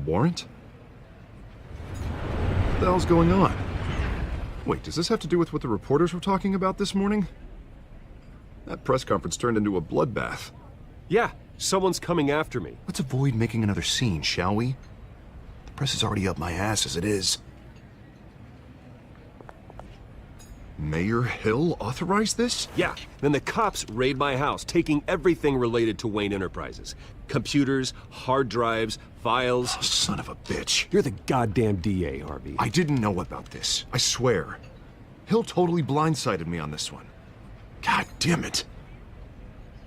Warrant? What the hell's going on? Wait, does this have to do with what the reporters were talking about this morning? That press conference turned into a bloodbath. Yeah, someone's coming after me. Let's avoid making another scene, shall we? The press is already up my ass as it is. Mayor Hill authorized this? Yeah, then the cops raid my house, taking everything related to Wayne Enterprises. Computers, hard drives, files. Oh, son of a bitch. You're the goddamn DA, Harvey. I didn't know about this. I swear. Hill totally blindsided me on this one. God damn it.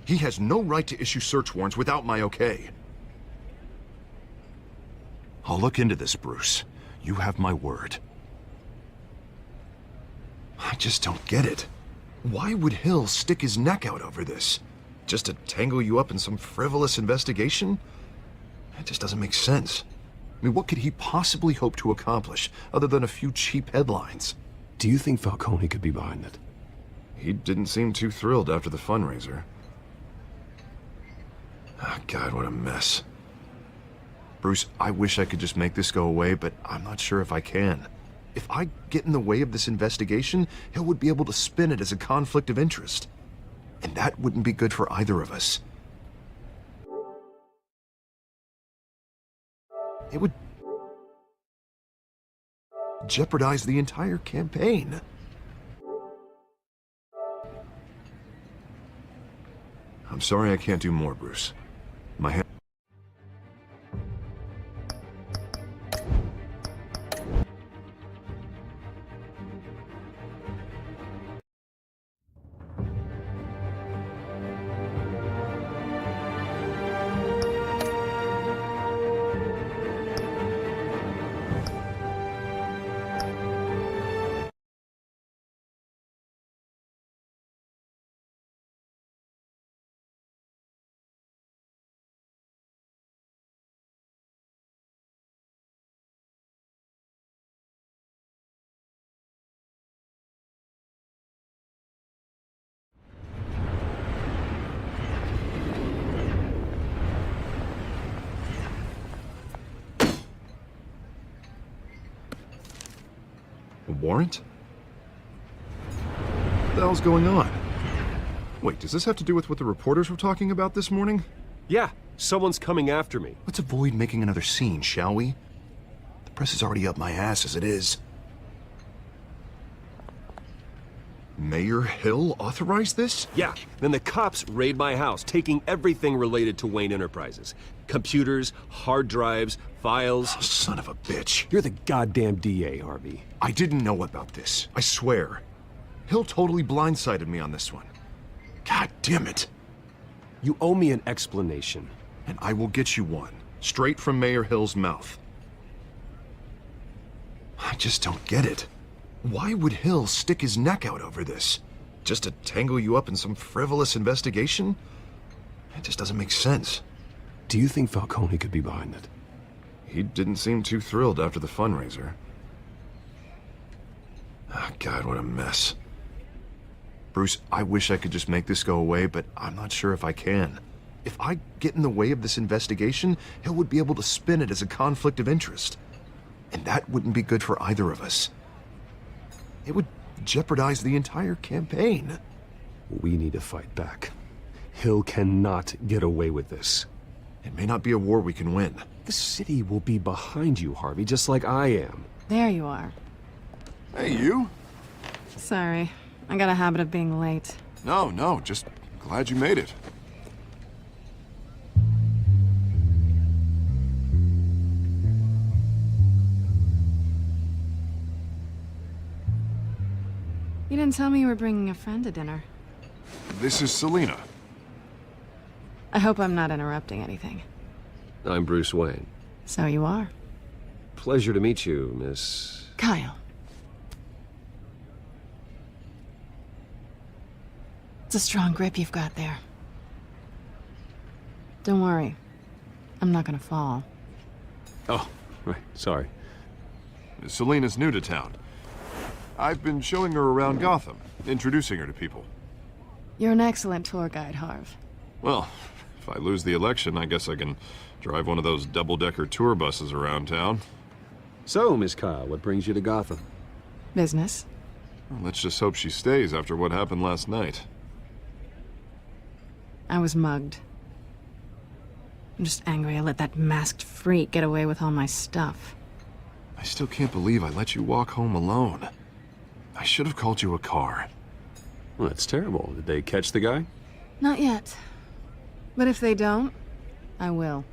He has no right to issue search warrants without my okay. I'll look into this, Bruce. You have my word. I just don't get it. Why would Hill stick his neck out over this? Just to tangle you up in some frivolous investigation? It just doesn't make sense. I mean, what could he possibly hope to accomplish other than a few cheap headlines? Do you think Falcone could be behind it? He didn't seem too thrilled after the fundraiser. Oh, God, what a mess. Bruce, I wish I could just make this go away, but I'm not sure if I can. If I get in the way of this investigation, Hill would be able to spin it as a conflict of interest. And that wouldn't be good for either of us. It would jeopardize the entire campaign. I'm sorry I can't do more, Bruce. My hand... A warrant? What the hell's going on? Wait, does this have to do with what the reporters were talking about this morning? Yeah, someone's coming after me. Let's avoid making another scene, shall we? The press is already up my ass as it is. Mayor Hill authorized this? Yeah, then the cops raid my house, taking everything related to Wayne Enterprises. Computers, hard drives, files. Oh, son of a bitch. You're the goddamn DA, Harvey. I didn't know about this. I swear. Hill totally blindsided me on this one. God damn it. You owe me an explanation. And I will get you one. Straight from Mayor Hill's mouth. I just don't get it. Why would Hill stick his neck out over this? Just to tangle you up in some frivolous investigation? It just doesn't make sense. Do you think Falcone could be behind it? He didn't seem too thrilled after the fundraiser. Oh, God, what a mess. Bruce, I wish I could just make this go away, but I'm not sure if I can. If I get in the way of this investigation, Hill would be able to spin it as a conflict of interest. And that wouldn't be good for either of us. It would jeopardize the entire campaign. We need to fight back. Hill cannot get away with this. It may not be a war we can win. The city will be behind you, Harvey, just like I am. There you are. Hey, you? Sorry. I got a habit of being late. No, just glad you made it. You didn't tell me you were bringing a friend to dinner. This is Selena. I hope I'm not interrupting anything. I'm Bruce Wayne. So you are. Pleasure to meet you, Miss... Kyle. It's a strong grip you've got there. Don't worry. I'm not gonna fall. Oh, right, sorry. Selena's new to town. I've been showing her around Gotham, introducing her to people. You're an excellent tour guide, Harv. Well, if I lose the election, I guess I can Drive one of those double-decker tour buses around town. So, Miss Kyle, what brings you to Gotham? Business. Well, let's just hope she stays after what happened last night. I was mugged. I'm just angry I let that masked freak get away with all my stuff. I still can't believe I let you walk home alone. I should have called you a car. Well, that's terrible. Did they catch the guy? Not yet. But if they don't, I will.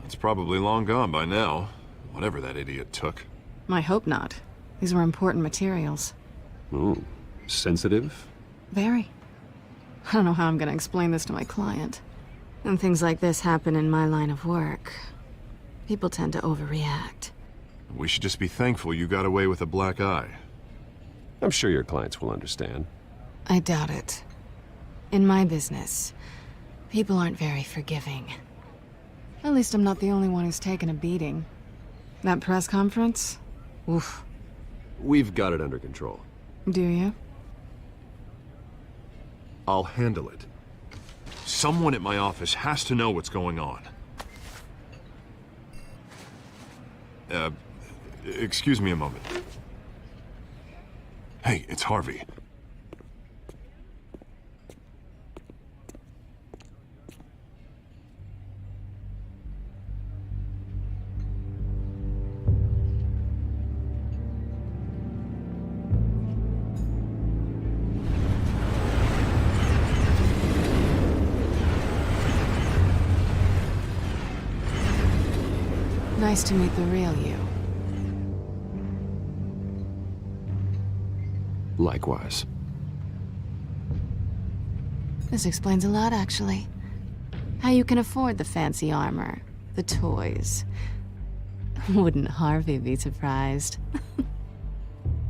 It's probably long gone by now, whatever that idiot took. I hope not. These were important materials. Ooh, sensitive? Very. I don't know how I'm gonna explain this to my client. When things like this happen in my line of work, people tend to overreact. We should just be thankful you got away with a black eye. I'm sure your clients will understand. I doubt it. In my business, people aren't very forgiving. At least I'm not the only one who's taken a beating. That press conference? Oof. We've got it under control. Do you? I'll handle it. Someone at my office has to know what's going on. Excuse me a moment. Hey, it's Harvey. Nice to meet the real you. Likewise. This explains a lot, actually. How you can afford the fancy armor, the toys. Wouldn't Harvey be surprised?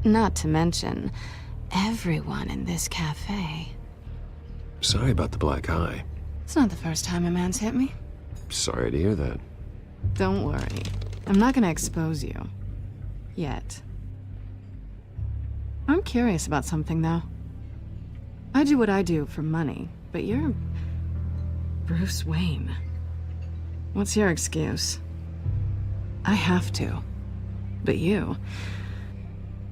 Not to mention, everyone in this cafe. Sorry about the black eye. It's not the first time a man's hit me. Sorry to hear that. Don't worry. I'm not gonna expose you. Yet. I'm curious about something, though. I do what I do for money, but you're... Bruce Wayne. What's your excuse? I have to. But you...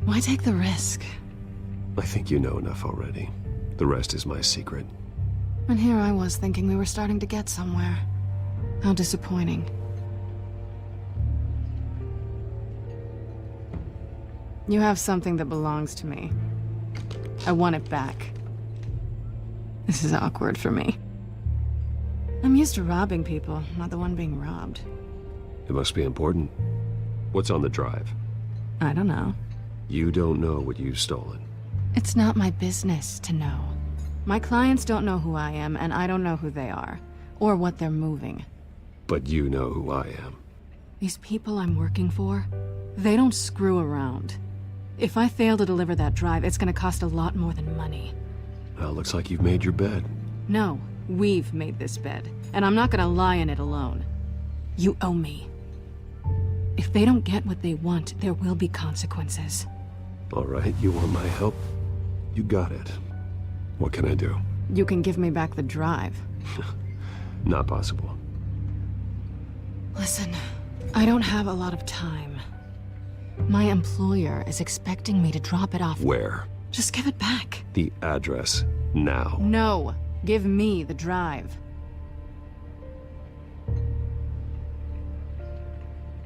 Why take the risk? I think you know enough already. The rest is my secret. And here I was thinking we were starting to get somewhere. How disappointing. You have something that belongs to me. I want it back. This is awkward for me. I'm used to robbing people, not the one being robbed. It must be important. What's on the drive? I don't know. You don't know what you've stolen. It's not my business to know. My clients don't know who I am, and I don't know who they are, or what they're moving. But you know who I am. These people I'm working for, they don't screw around. If I fail to deliver that drive, it's gonna cost a lot more than money. Well, looks like you've made your bed. No, we've made this bed, and I'm not gonna lie in it alone. You owe me. If they don't get what they want, there will be consequences. All right, you want my help? You got it. What can I do? You can give me back the drive. Not possible. Listen, I don't have a lot of time. My employer is expecting me to drop it off. Where? Just give it back. The address, now. No, give me the drive.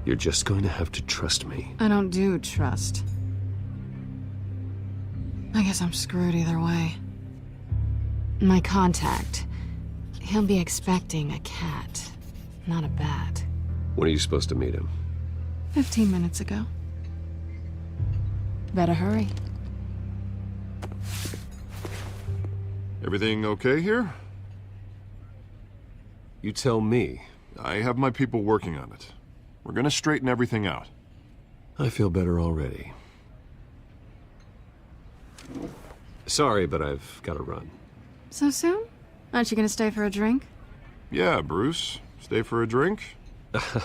You're just going to have to trust me. I don't do trust. I guess I'm screwed either way. My contact, he'll be expecting a cat, not a bat. When are you supposed to meet him? 15 minutes ago. Better hurry. Everything okay here? You tell me. I have my people working on it. We're gonna straighten everything out. I feel better already. Sorry, but I've got to run. So soon? Aren't you gonna stay for a drink? Yeah, Bruce. Stay for a drink?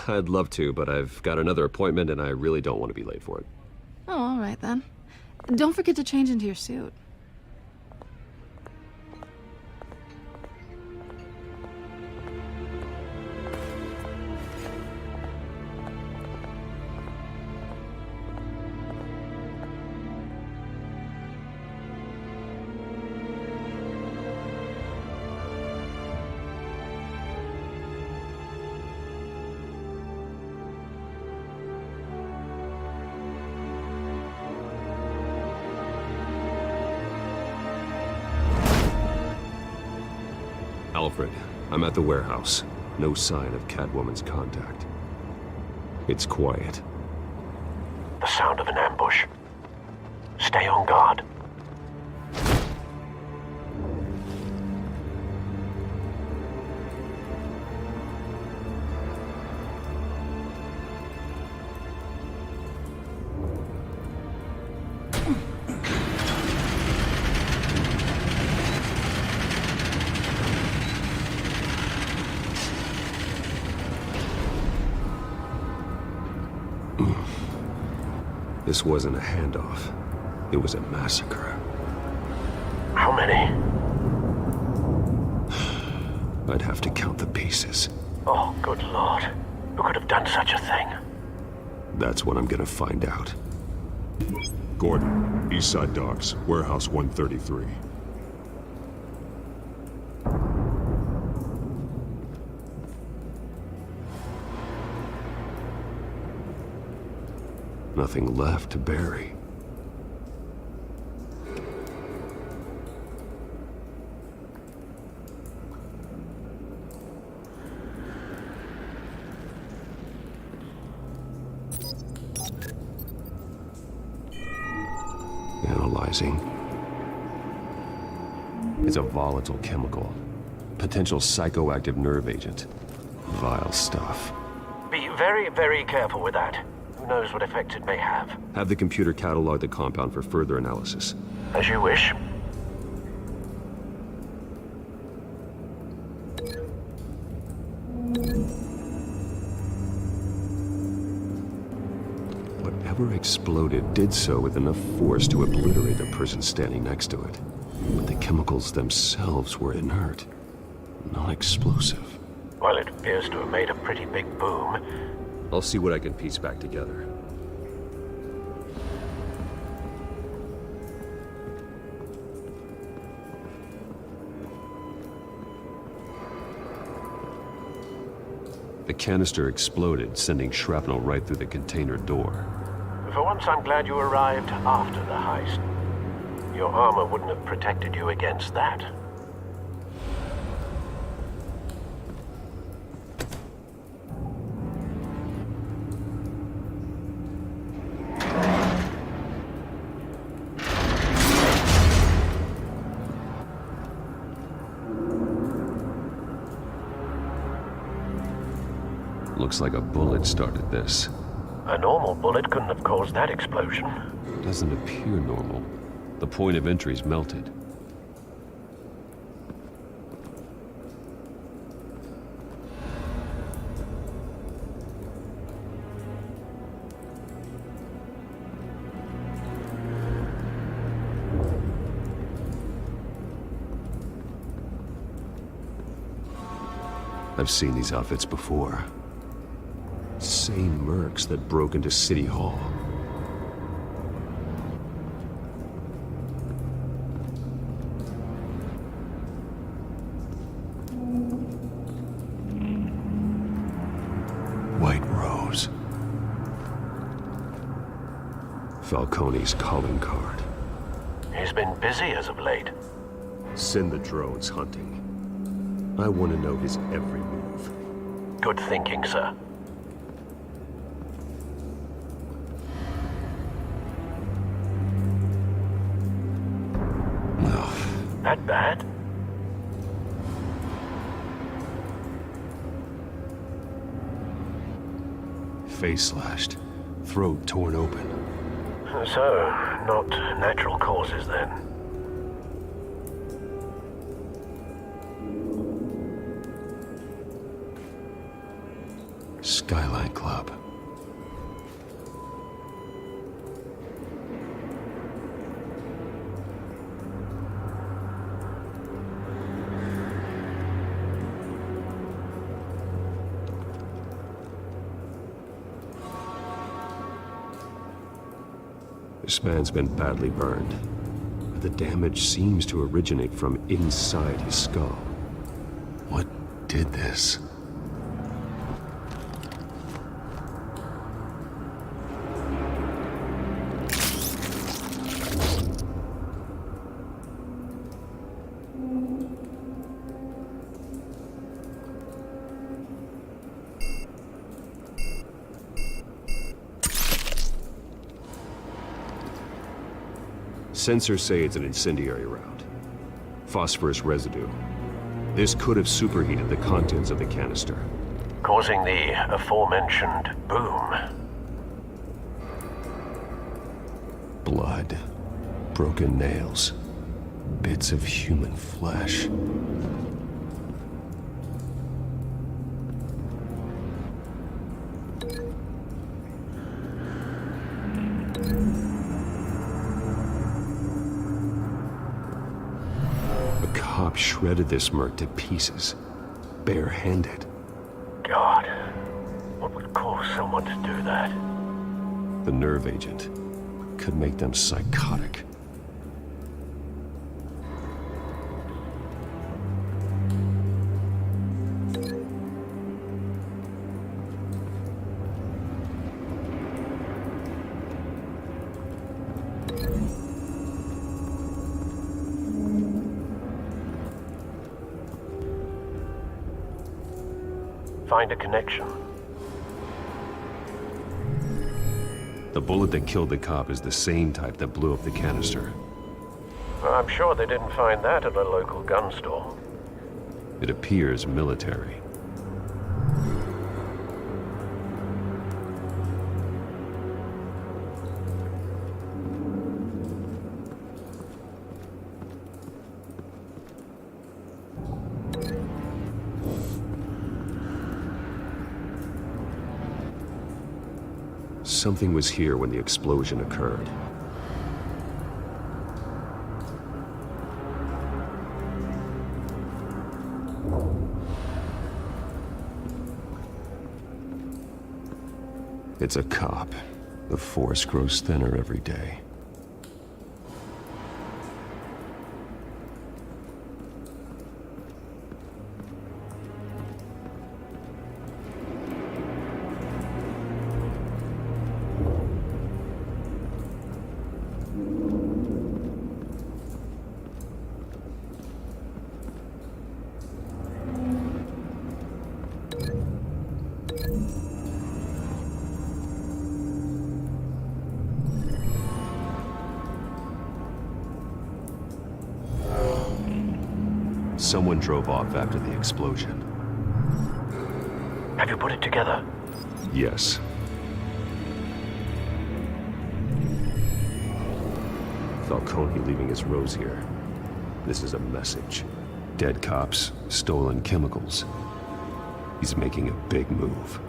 I'd love to, but I've got another appointment and I really don't want to be late for it. Oh, all right then. Don't forget to change into your suit. Alfred, I'm at the warehouse. No sign of Catwoman's contact. It's quiet. The sound of an ambush. Stay on guard. This wasn't a handoff. It was a massacre. How many? I'd have to count the pieces. Oh, good lord. Who could have done such a thing? That's what I'm gonna find out. Gordon, Eastside Docks, Warehouse 133. Nothing left to bury. Analyzing. It's a volatile chemical. Potential psychoactive nerve agent. Vile stuff. Be very, very careful with that. Who knows what effect it may have? Have the computer catalog the compound for further analysis. As you wish. Whatever exploded did so with enough force to obliterate the person standing next to it. But the chemicals themselves were inert, not explosive. Well, it appears to have made a pretty big boom. I'll see what I can piece back together. The canister exploded, sending shrapnel right through the container door. For once, I'm glad you arrived after the heist. Your armor wouldn't have protected you against that. Looks like a bullet started this. A normal bullet couldn't have caused that explosion. Doesn't appear normal. The point of entry's melted. I've seen these outfits before. Same mercs that broke into City Hall. White Rose. Falcone's calling card. He's been busy as of late. Send the drones hunting. I want to know his every move. Good thinking, sir. That bad? Face slashed, throat torn open. So, not natural causes then. Skyline Club. This man's been badly burned. The damage seems to originate from inside his skull. What did this? Sensors say it's an incendiary round. Phosphorus residue. This could have superheated the contents of the canister. Causing the aforementioned boom. Blood. Broken nails. Bits of human flesh. A cop shredded this merc to pieces, barehanded. God, what would cause someone to do that? The nerve agent could make them psychotic. Find a connection. The bullet that killed the cop is the same type that blew up the canister. I'm sure they didn't find that at a local gun store. It appears military. Something was here when the explosion occurred. It's a cop. The force grows thinner every day. Someone drove off after the explosion. Have you put it together? Yes. Falcone leaving his rose here. This is a message. Dead cops, stolen chemicals. He's making a big move.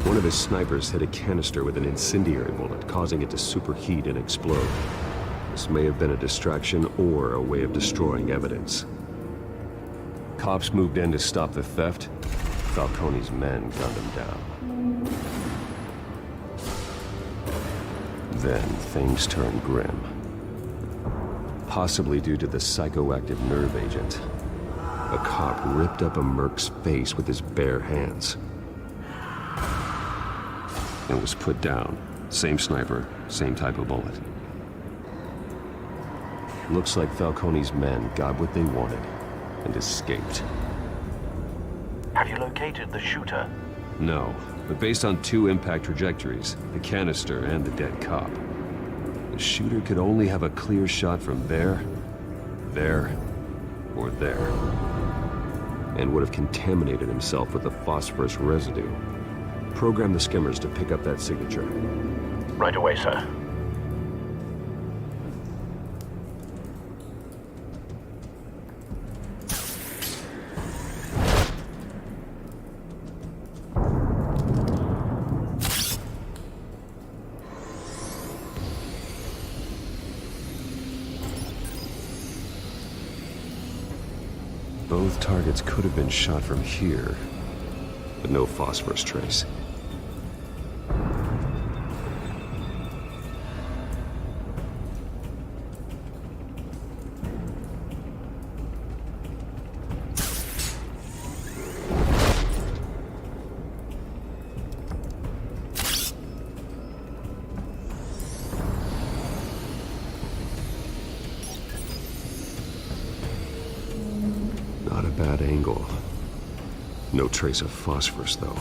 One of his snipers hit a canister with an incendiary bullet, causing it to superheat and explode. This may have been a distraction or a way of destroying evidence. Cops moved in to stop the theft. Falcone's men gunned him down. Then things turned grim. Possibly due to the psychoactive nerve agent. A cop ripped up a merc's face with his bare hands. And was put down. Same sniper, same type of bullet. Looks like Falcone's men got what they wanted and escaped. Have you located the shooter? No, but based on two impact trajectories, the canister and the dead cop, the shooter could only have a clear shot from there, or there, and would have contaminated himself with the phosphorus residue. Program the skimmers to pick up that signature. Right away, sir. Both targets could have been shot from here, but no phosphorus trace. Not a bad angle. No trace of phosphorus, though.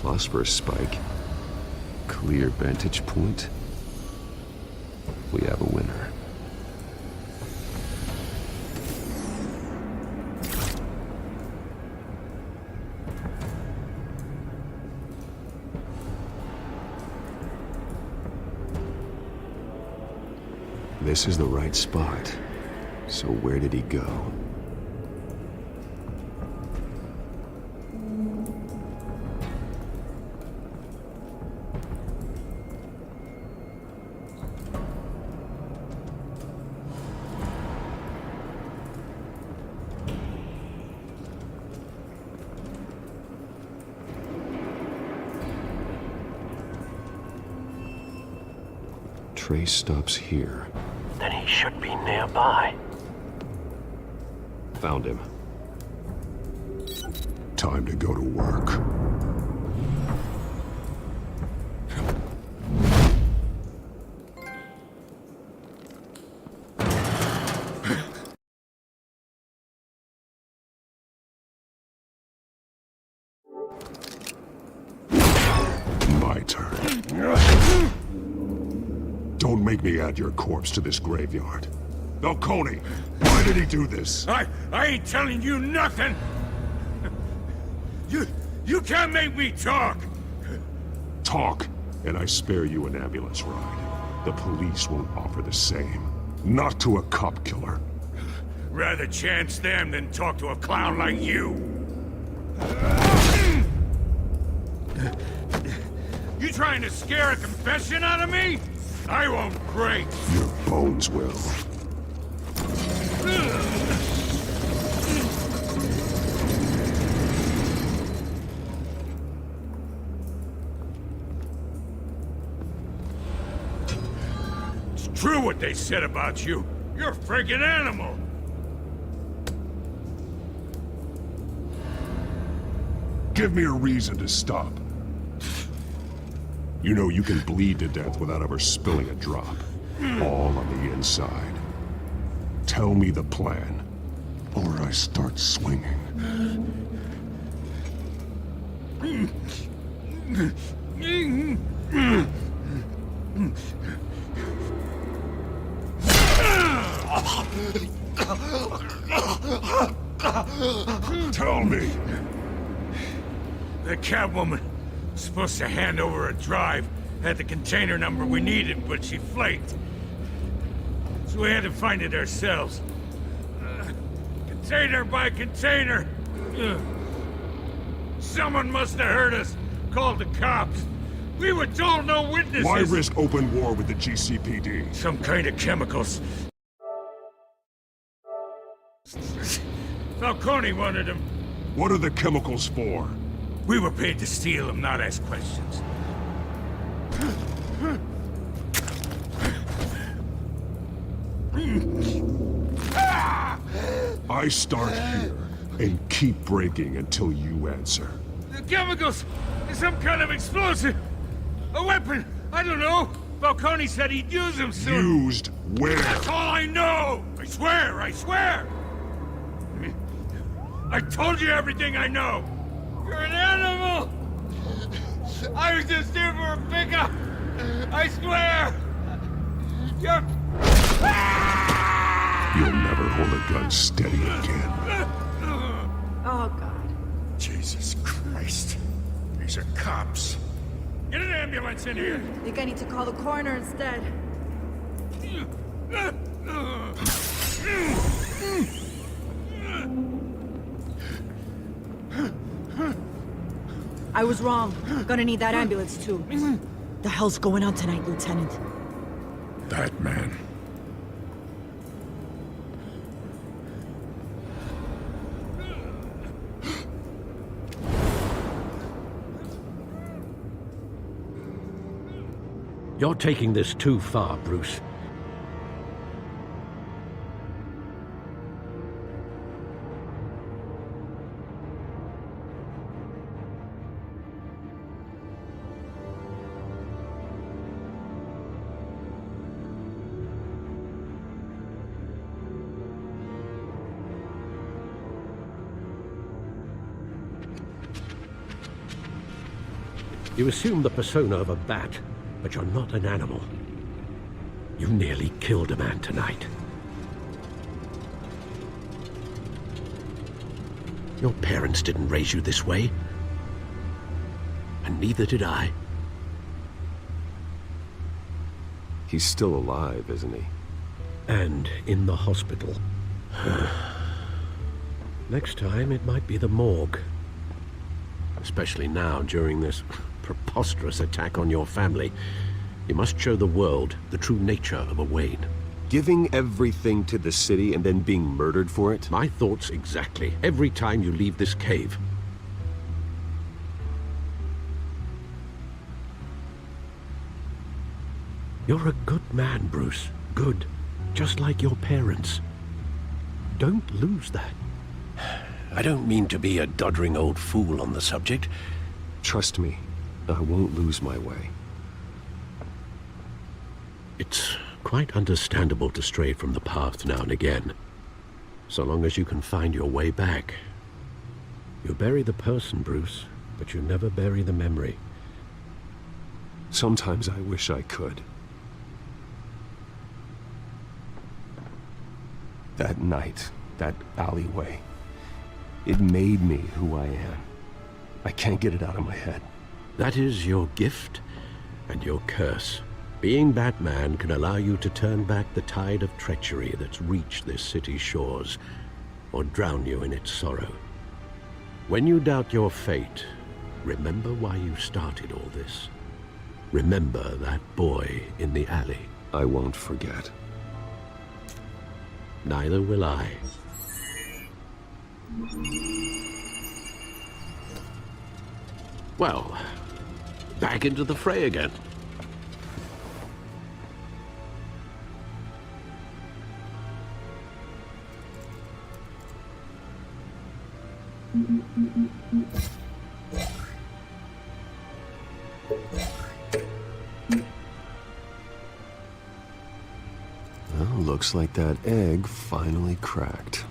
phosphorus spike. Clear vantage point. We have a winner. This is the right spot. So where did he go? Trace stops here. Then he should be nearby. Found him. Time to go to work. My turn. Don't make me add your corpse to this graveyard. Falcone, why did he do this? I ain't telling you nothing! You can't make me talk! Talk, and I spare you an ambulance ride. The police won't offer the same. Not to a cop killer. Rather chance them than talk to a clown like you. You trying to scare a confession out of me? I won't break. Your bones will. It's true what they said about you. You're a freaking animal. Give me a reason to stop. You know you can bleed to death without ever spilling a drop. All on the inside. Tell me the plan, or I start swinging. Tell me. The Catwoman was supposed to hand over a drive, had the container number we needed, but she flaked. So we had to find it ourselves. Container by container. Someone must have heard us, called the cops. We were told no witnesses. Why risk open war with the GCPD? Some kind of chemicals. Falcone wanted them. What are the chemicals for? We were paid to steal them, not ask questions. I start here and keep breaking until you answer. The chemicals! Some kind of explosive! A weapon! I don't know! Falcone said he'd use them soon! Used where? That's all I know! I swear! I swear! I told you everything I know! You're an animal! I was just here for a pickup! I swear! You're... You'll never hold a gun steady again. Oh, God. Jesus Christ. These are cops. Get an ambulance in here! I think I need to call the coroner instead. I was wrong. Gonna need that ambulance too. The hell's going on tonight, Lieutenant? That man. You're taking this too far, Bruce. You assume the persona of a bat, but you're not an animal. You nearly killed a man tonight. Your parents didn't raise you this way. And neither did I. He's still alive, isn't he? And in the hospital. Next time, it might be the morgue. Especially now, during this preposterous attack on your family. You must show the world the true nature of a Wayne. Giving everything to the city and then being murdered for it? My thoughts exactly. Every time you leave this cave. You're a good man, Bruce. Good. Just like your parents. Don't lose that. I don't mean to be a doddering old fool on the subject. Trust me, I won't lose my way. It's quite understandable to stray from the path now and again. So long as you can find your way back. You bury the person, Bruce, but you never bury the memory. Sometimes I wish I could. That night, that alleyway, it made me who I am. I can't get it out of my head. That is your gift and your curse. Being Batman can allow you to turn back the tide of treachery that's reached this city's shores, or drown you in its sorrow. When you doubt your fate, remember why you started all this. Remember that boy in the alley. I won't forget. Neither will I. Well, back into the fray again. Well, looks like that egg finally cracked.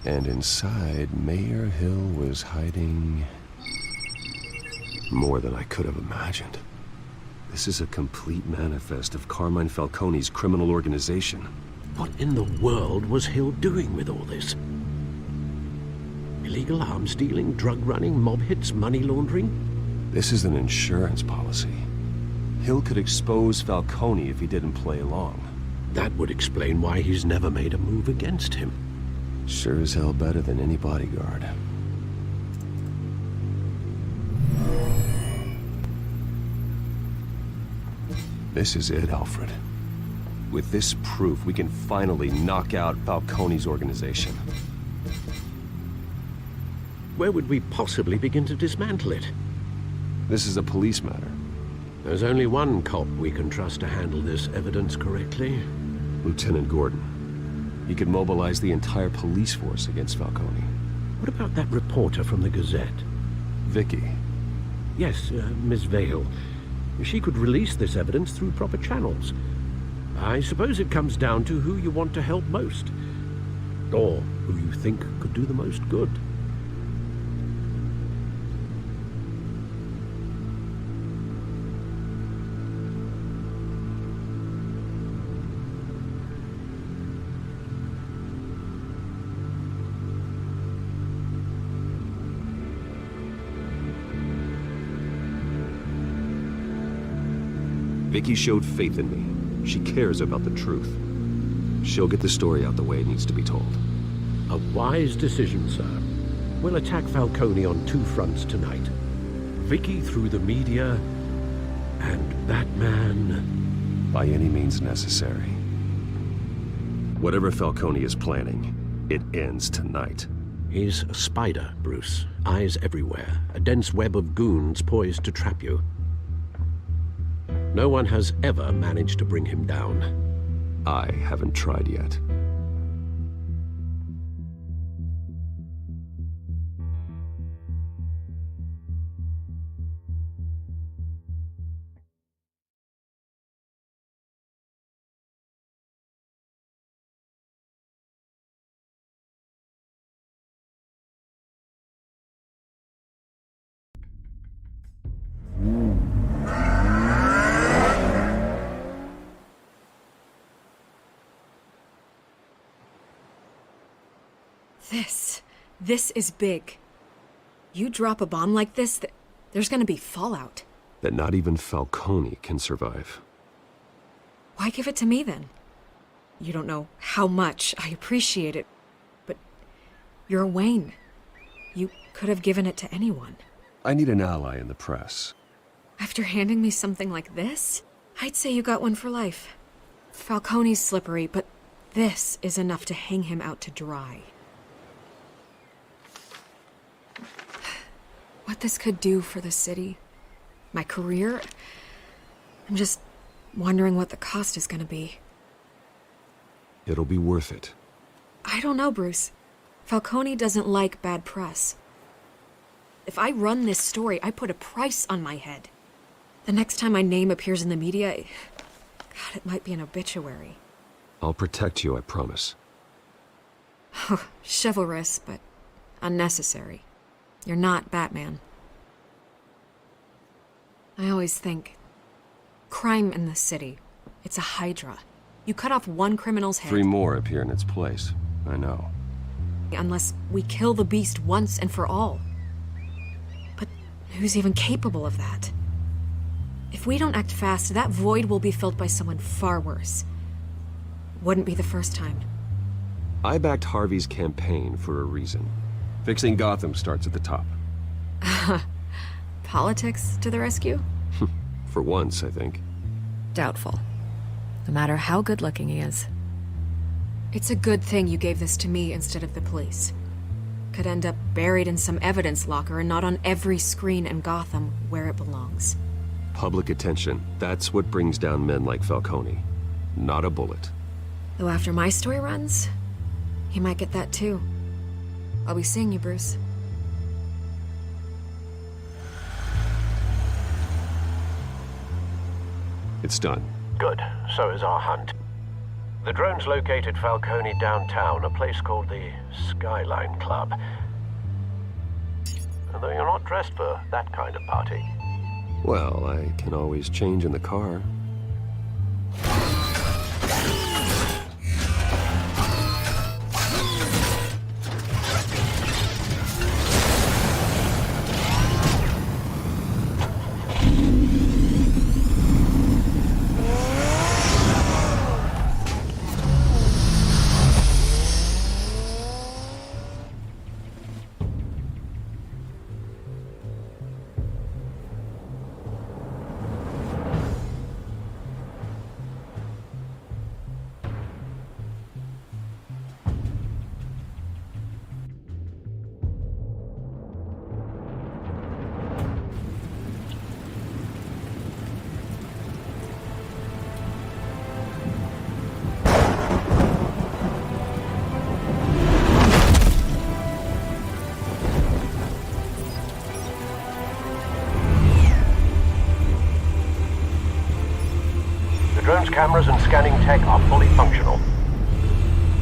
And inside, Mayor Hill was hiding more than I could have imagined. This is a complete manifest of Carmine Falcone's criminal organization. What in the world was Hill doing with all this? Illegal arms dealing, drug running, mob hits, money laundering? This is an insurance policy. Hill could expose Falcone if he didn't play along. That would explain why he's never made a move against him. Sure as hell better than any bodyguard. This is it, Alfred. With this proof, we can finally knock out Falcone's organization. Where would we possibly begin to dismantle it? This is a police matter. There's only one cop we can trust to handle this evidence correctly. Lieutenant Gordon. He could mobilize the entire police force against Falcone. What about that reporter from the Gazette? Vicky. Yes, Miss Vale. She could release this evidence through proper channels. I suppose it comes down to who you want to help most. Or who you think could do the most good. Vicky showed faith in me. She cares about the truth. She'll get the story out the way it needs to be told. A wise decision, sir. We'll attack Falcone on two fronts tonight. Vicky through the media, and Batman... by any means necessary. Whatever Falcone is planning, it ends tonight. He's a spider, Bruce. Eyes everywhere. A dense web of goons poised to trap you. No one has ever managed to bring him down. I haven't tried yet. This is big. You drop a bomb like this, there's gonna be fallout. That not even Falcone can survive. Why give it to me then? You don't know how much I appreciate it, but you're Wayne. You could have given it to anyone. I need an ally in the press. After handing me something like this, I'd say you got one for life. Falcone's slippery, but this is enough to hang him out to dry. What this could do for the city, my career, I'm just wondering what the cost is gonna be. It'll be worth it. I don't know, Bruce. Falcone doesn't like bad press. If I run this story, I put a price on my head. The next time my name appears in the media, God, it might be an obituary. I'll protect you, I promise. Oh, chivalrous, but unnecessary. You're not Batman. I always think, crime in the city, it's a hydra. You cut off one criminal's head. 3 more appear in its place. I know. Unless we kill the beast once and for all. But who's even capable of that? If we don't act fast, that void will be filled by someone far worse. Wouldn't be the first time. I backed Harvey's campaign for a reason. Fixing Gotham starts at the top. Politics to the rescue? For once, I think. Doubtful. No matter how good-looking he is. It's a good thing you gave this to me instead of the police. Could end up buried in some evidence locker and not on every screen in Gotham where it belongs. Public attention. That's what brings down men like Falcone. Not a bullet. Though after my story runs, he might get that too. I'll be seeing you, Bruce. It's done. Good. So is our hunt. The drones located Falcone downtown, a place called the Skyline Club. Although you're not dressed for that kind of party. Well, I can always change in the car. Drone's cameras and scanning tech are fully functional.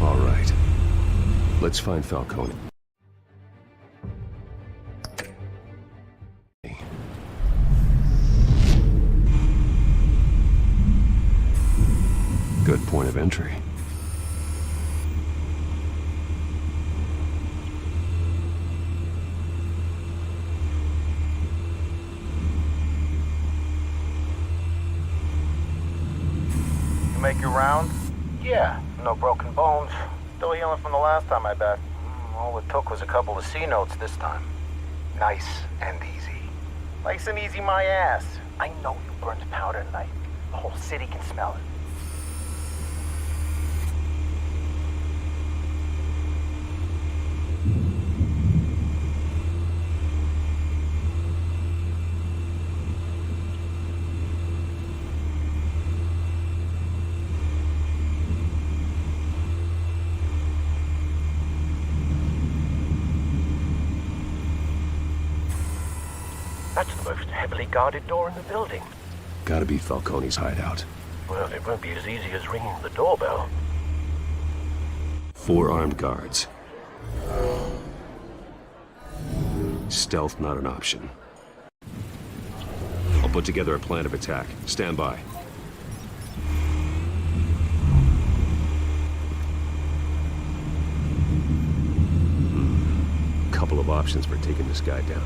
All right. Let's find Falcone. Good point of entry. Make your round? Yeah, no broken bones. Still healing from the last time, I bet. All it took was a couple of C notes this time. Nice and easy. Nice and easy my ass. I know you burned powder tonight. The whole city can smell it. That's the most heavily guarded door in the building. Gotta be Falcone's hideout. Well, it won't be as easy as ringing the doorbell. 4 armed guards. Stealth not an option. I'll put together a plan of attack. Stand by. of options for taking this guy down.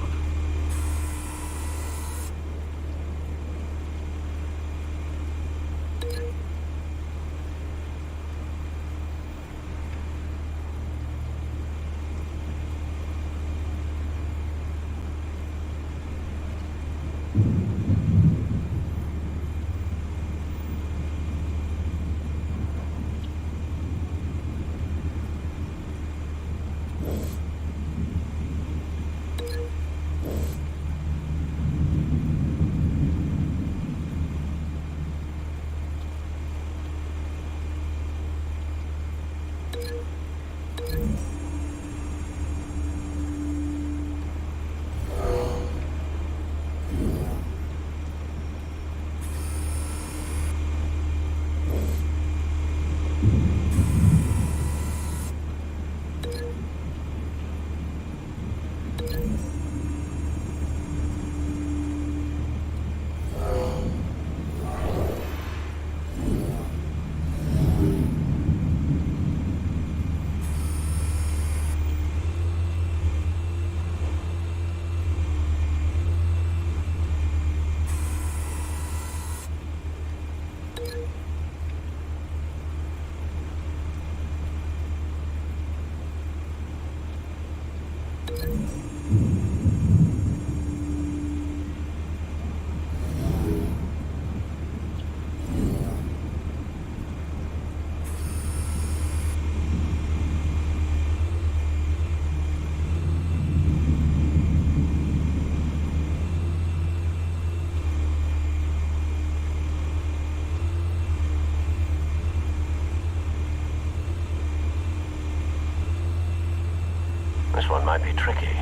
This one might be tricky.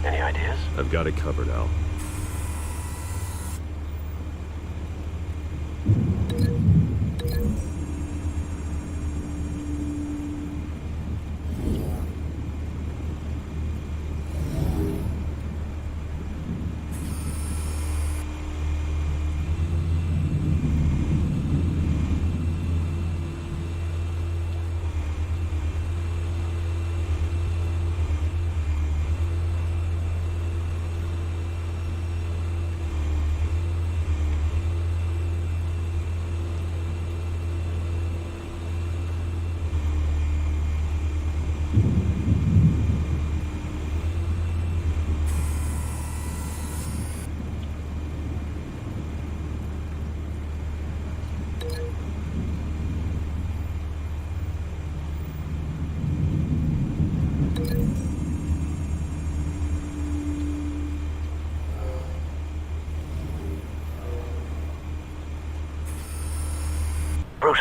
Any ideas? I've got it covered, Al. Bruce,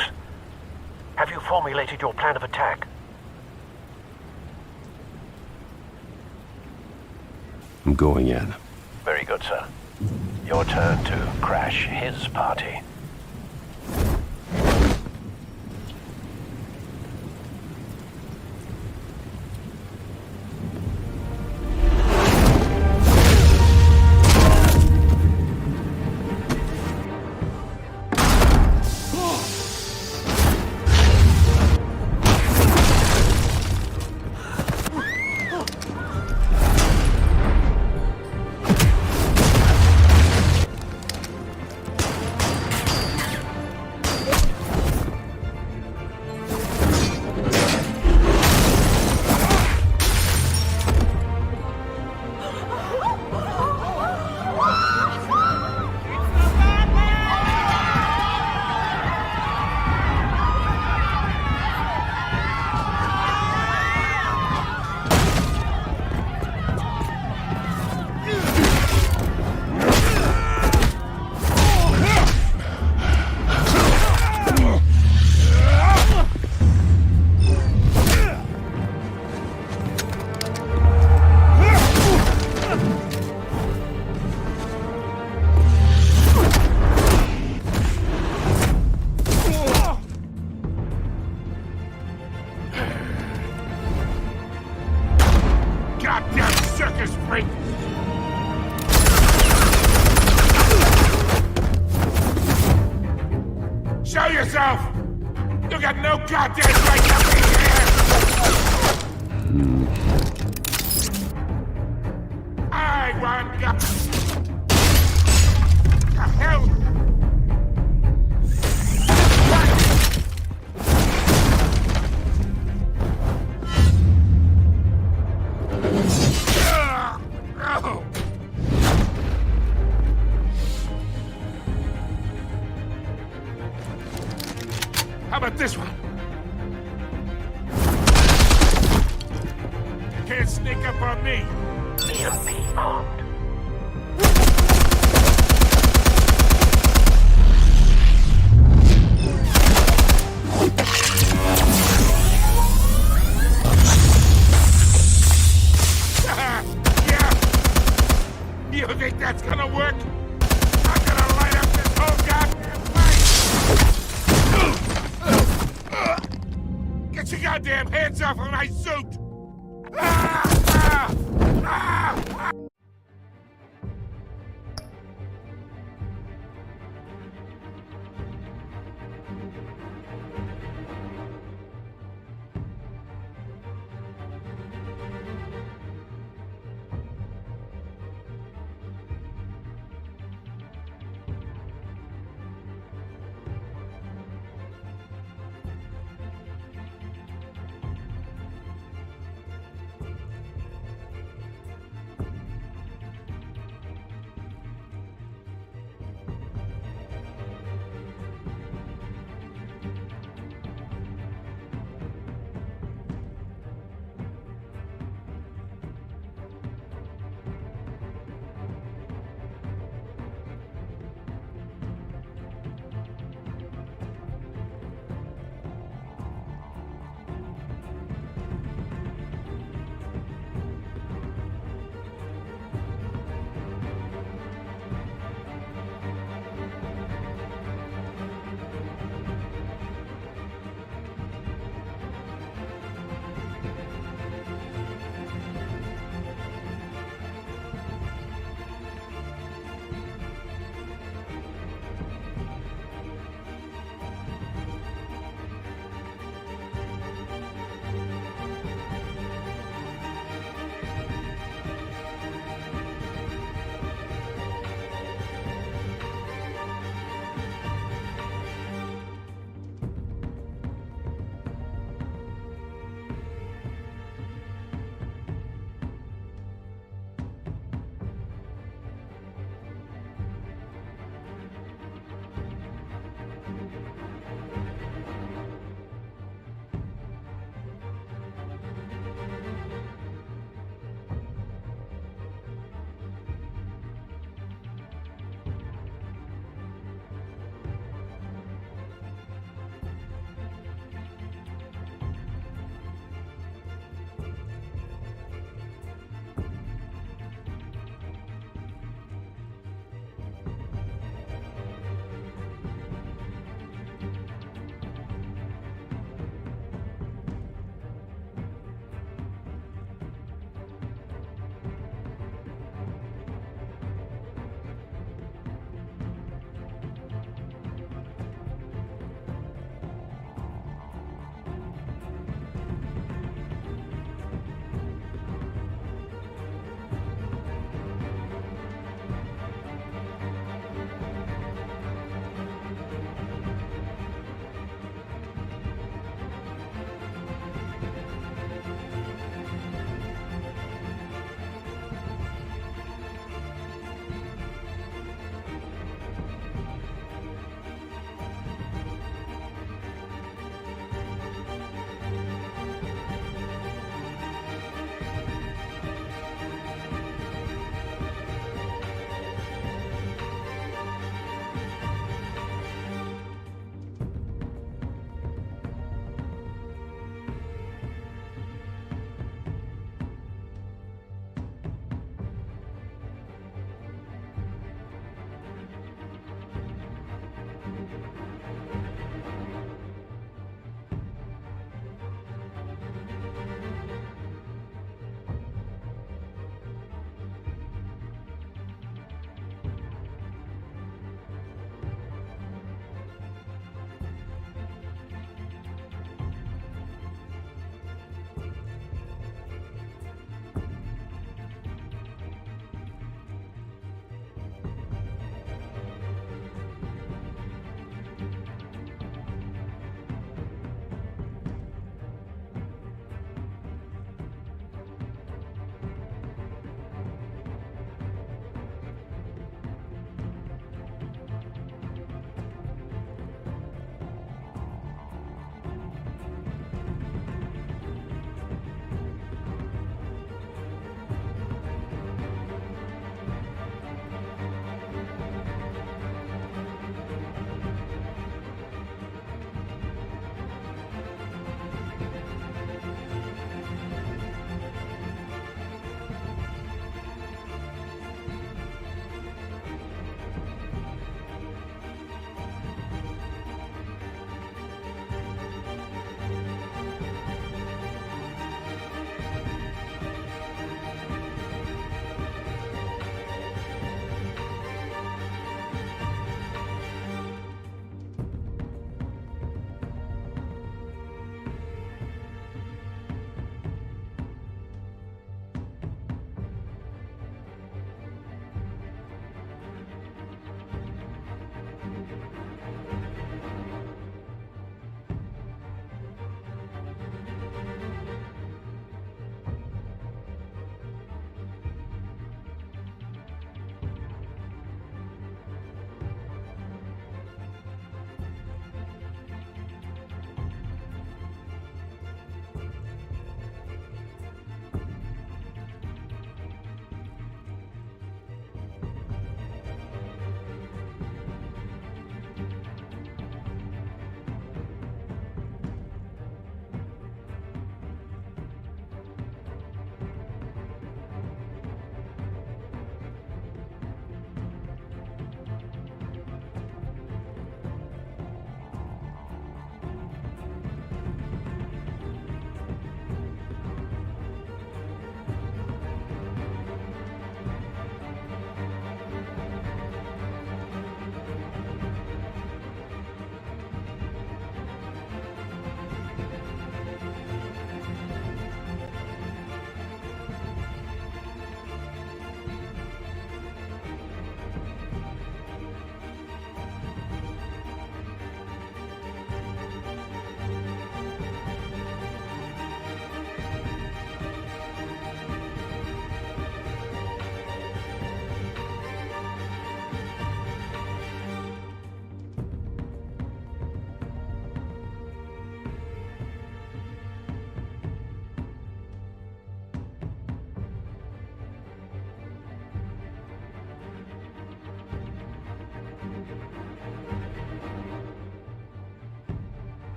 have you formulated your plan of attack? I'm going in. Very good, sir. Your turn to crash his party. Show yourself! You got no goddamn right to be here! one, go! The hell? How about this one? Can't sneak up on me. EMP armed. Yeah! You think that's gonna work? I'm gonna light up this whole goddamn place! Get your goddamn hands off of my suit!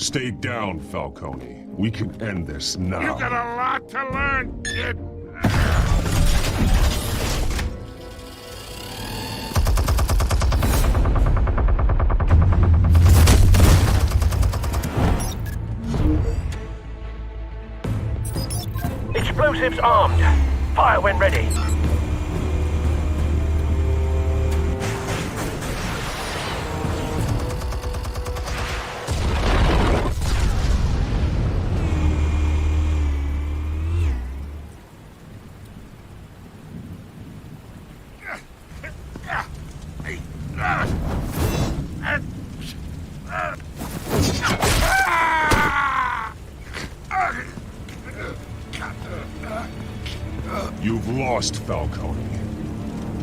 Stay down, Falcone. We can end this now. You got a lot to learn, kid. Explosives armed. Fire when ready. You've lost, Falcone.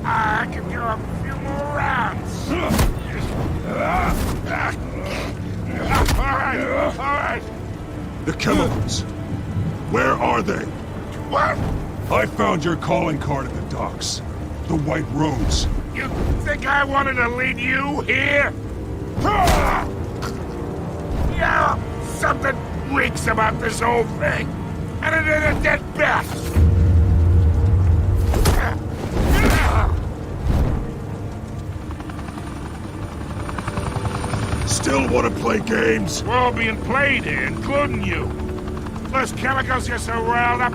I can do a few more rounds. All right. The chemicals. Where are they? What? I found your calling card at the docks. The White Rose. You think I wanted to lead you here? Yeah, something reeks about this whole thing. And it ain't a dead bat. Still want to play games? We're all being played here, including you. Those chemicals you're so riled up.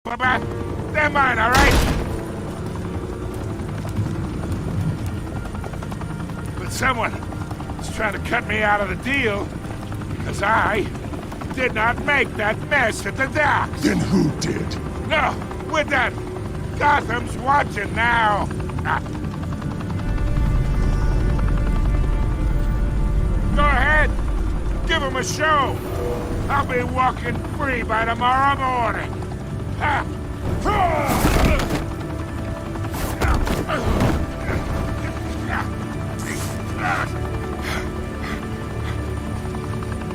Bye-bye. They're mine, all right? But someone is trying to cut me out of the deal because I did not make that mess at the docks. Then who did? No, we're done. Gotham's watching now. Go ahead. Give him a show. I'll be walking free by tomorrow morning. Ha!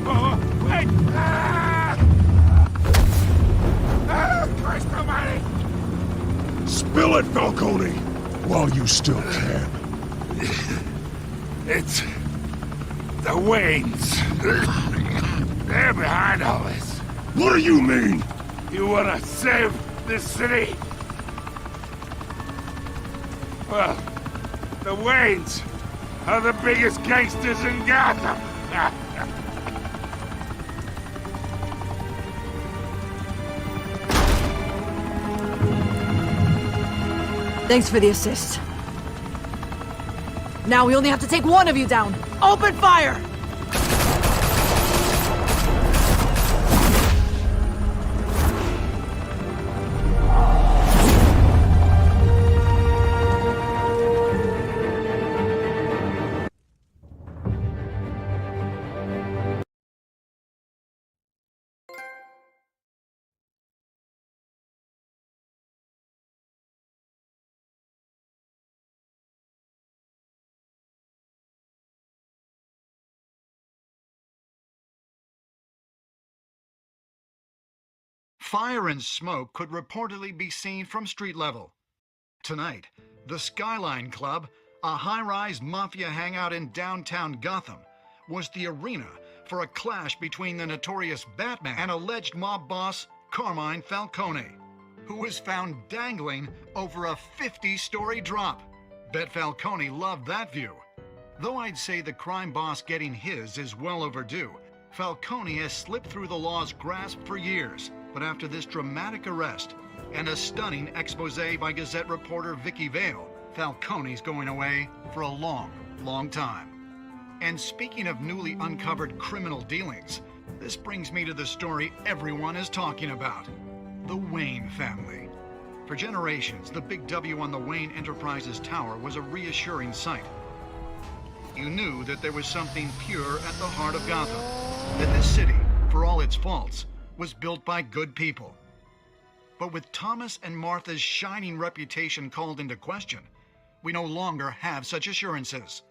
Oh, wait! Christ almighty! Spill it, Falcone, while you still can. It's the Waynes. They're behind all this. What do you mean? You wanna save this city? Well, the Waynes are the biggest gangsters in Gotham. Thanks for the assist. Now we only have to take one of you down. Open fire! Fire and smoke could reportedly be seen from street level. Tonight, the Skyline Club, a high-rise mafia hangout in downtown Gotham, was the arena for a clash between the notorious Batman and alleged mob boss Carmine Falcone, who was found dangling over a 50-story drop. Bet Falcone loved that view. Though I'd say the crime boss getting his is well overdue, Falcone has slipped through the law's grasp for years. But after this dramatic arrest and a stunning expose by Gazette reporter Vicky Vale, Falcone's going away for a long, long time. And speaking of newly uncovered criminal dealings, this brings me to the story everyone is talking about: the Wayne family. For generations, the big W on the Wayne Enterprises tower was a reassuring sight. You knew that there was something pure at the heart of Gotham, that this city, for all its faults, was built by good people. But with Thomas and Martha's shining reputation called into question, we no longer have such assurances.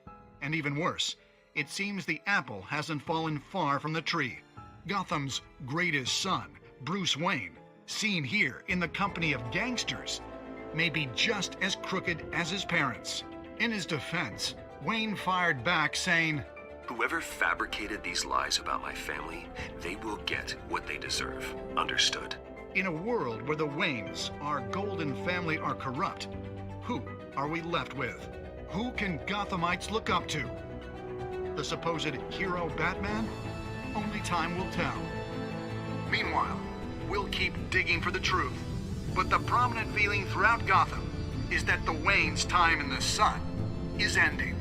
And even worse, it seems the apple hasn't fallen far from the tree. Gotham's greatest son, Bruce Wayne, seen here in the company of gangsters, may be just as crooked as his parents. In his defense, Wayne fired back saying, "Whoever fabricated these lies about my family, they will get what they deserve. Understood?" In a world where the Waynes, our golden family, are corrupt, who are we left with? Who can Gothamites look up to? The supposed hero Batman? Only time will tell. Meanwhile, we'll keep digging for the truth. But the prominent feeling throughout Gotham is that the Waynes' time in the sun is ending.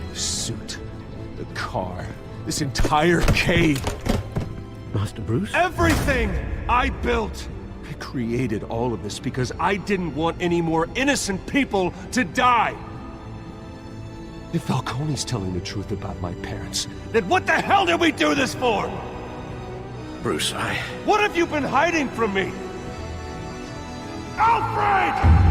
The suit, the car, this entire cave. Master Bruce? Everything I built! I created all of this because I didn't want any more innocent people to die! If Falcone's telling the truth about my parents, then what the hell did we do this for? Bruce, What have you been hiding from me? Alfred!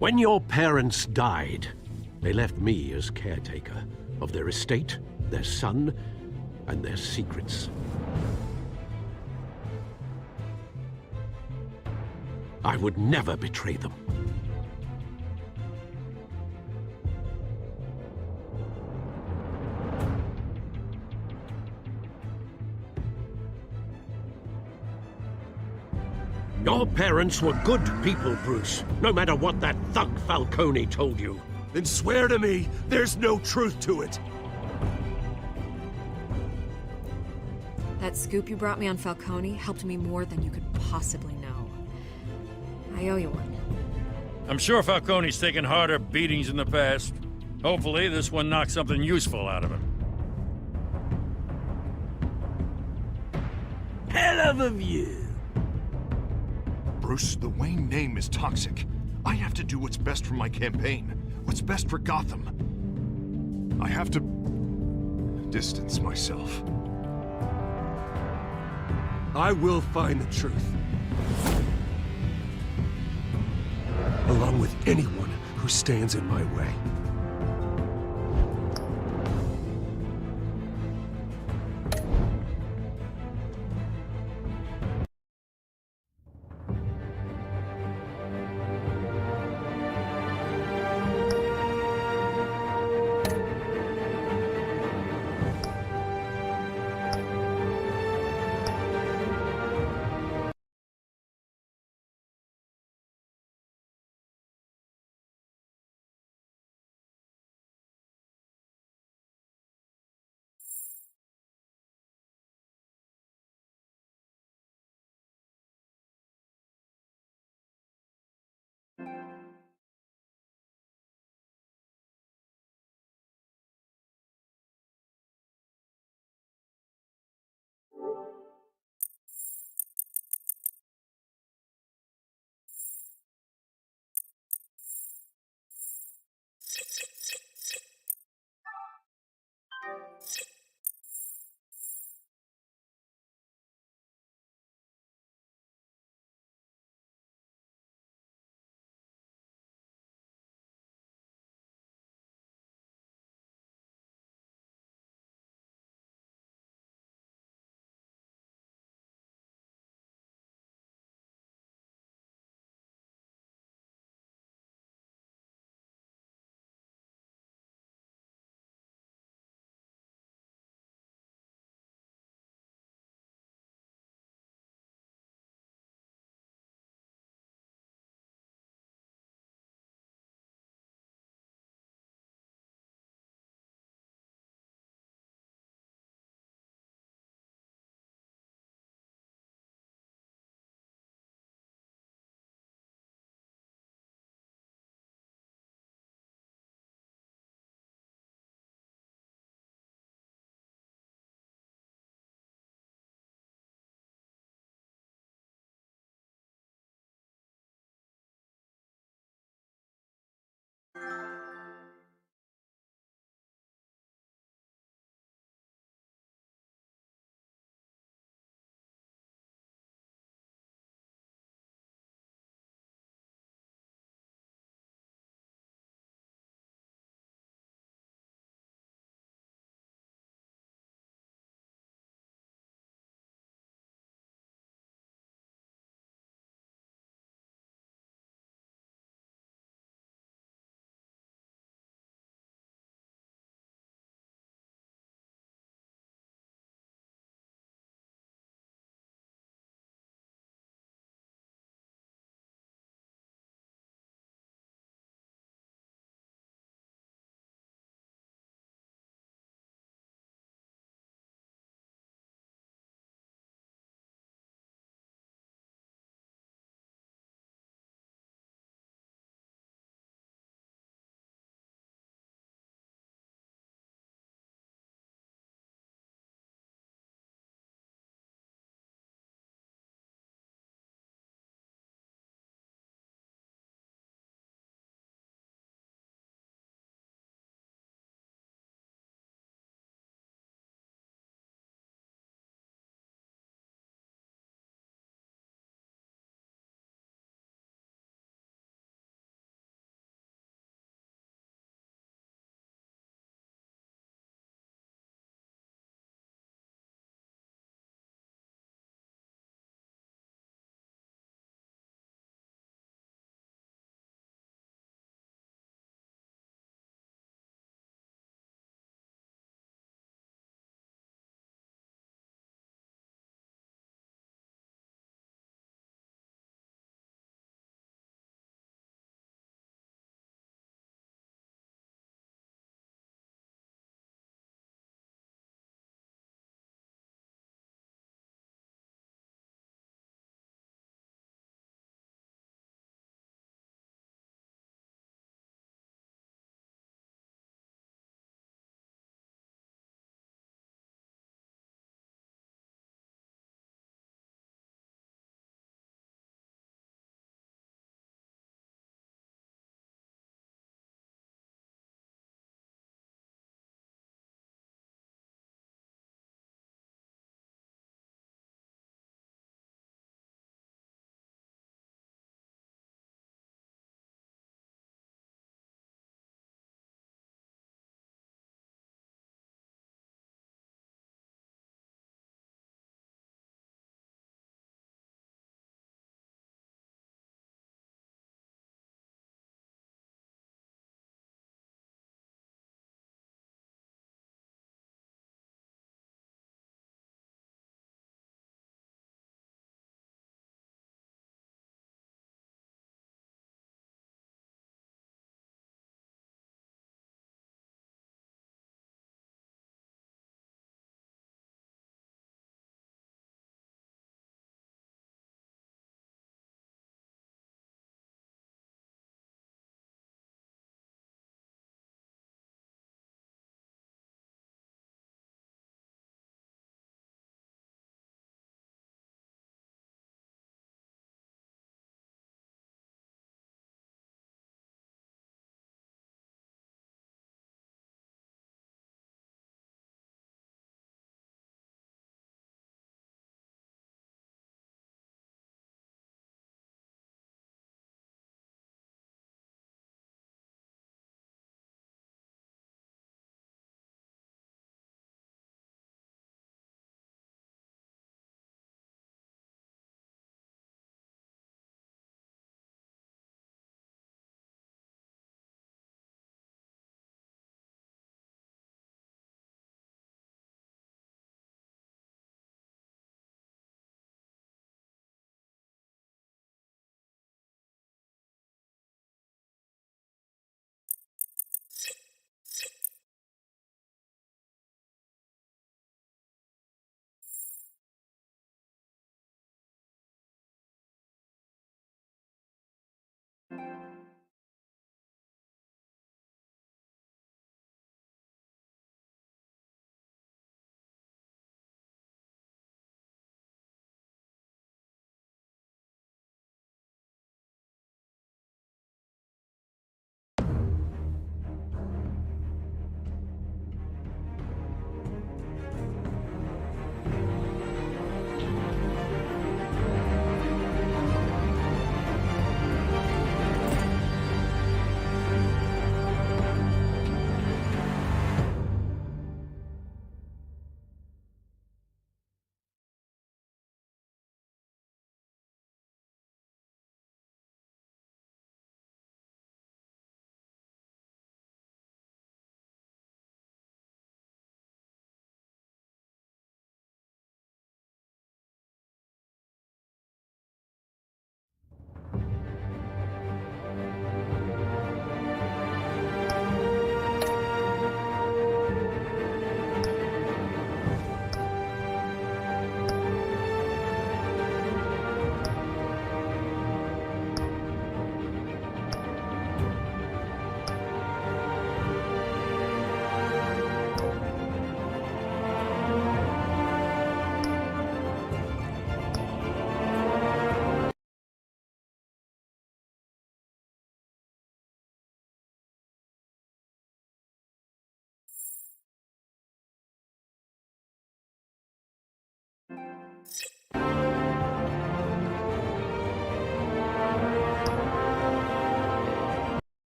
When your parents died, they left me as caretaker of their estate, their son, and their secrets. I would never betray them. Your parents were good people, Bruce, no matter what that thug Falcone told you. Then swear to me there's no truth to it. That scoop you brought me on Falcone helped me more than you could possibly know. I owe you one. I'm sure Falcone's taken harder beatings in the past. Hopefully, this one knocks something useful out of him. Hell of a view. Bruce, the Wayne name is toxic. I have to do what's best for my campaign. What's best for Gotham. I have to distance myself. I will find the truth. Along with anyone who stands in my way.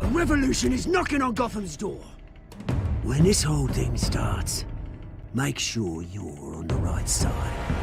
A revolution is knocking on Gotham's door. When this whole thing starts, make sure you're on the right side.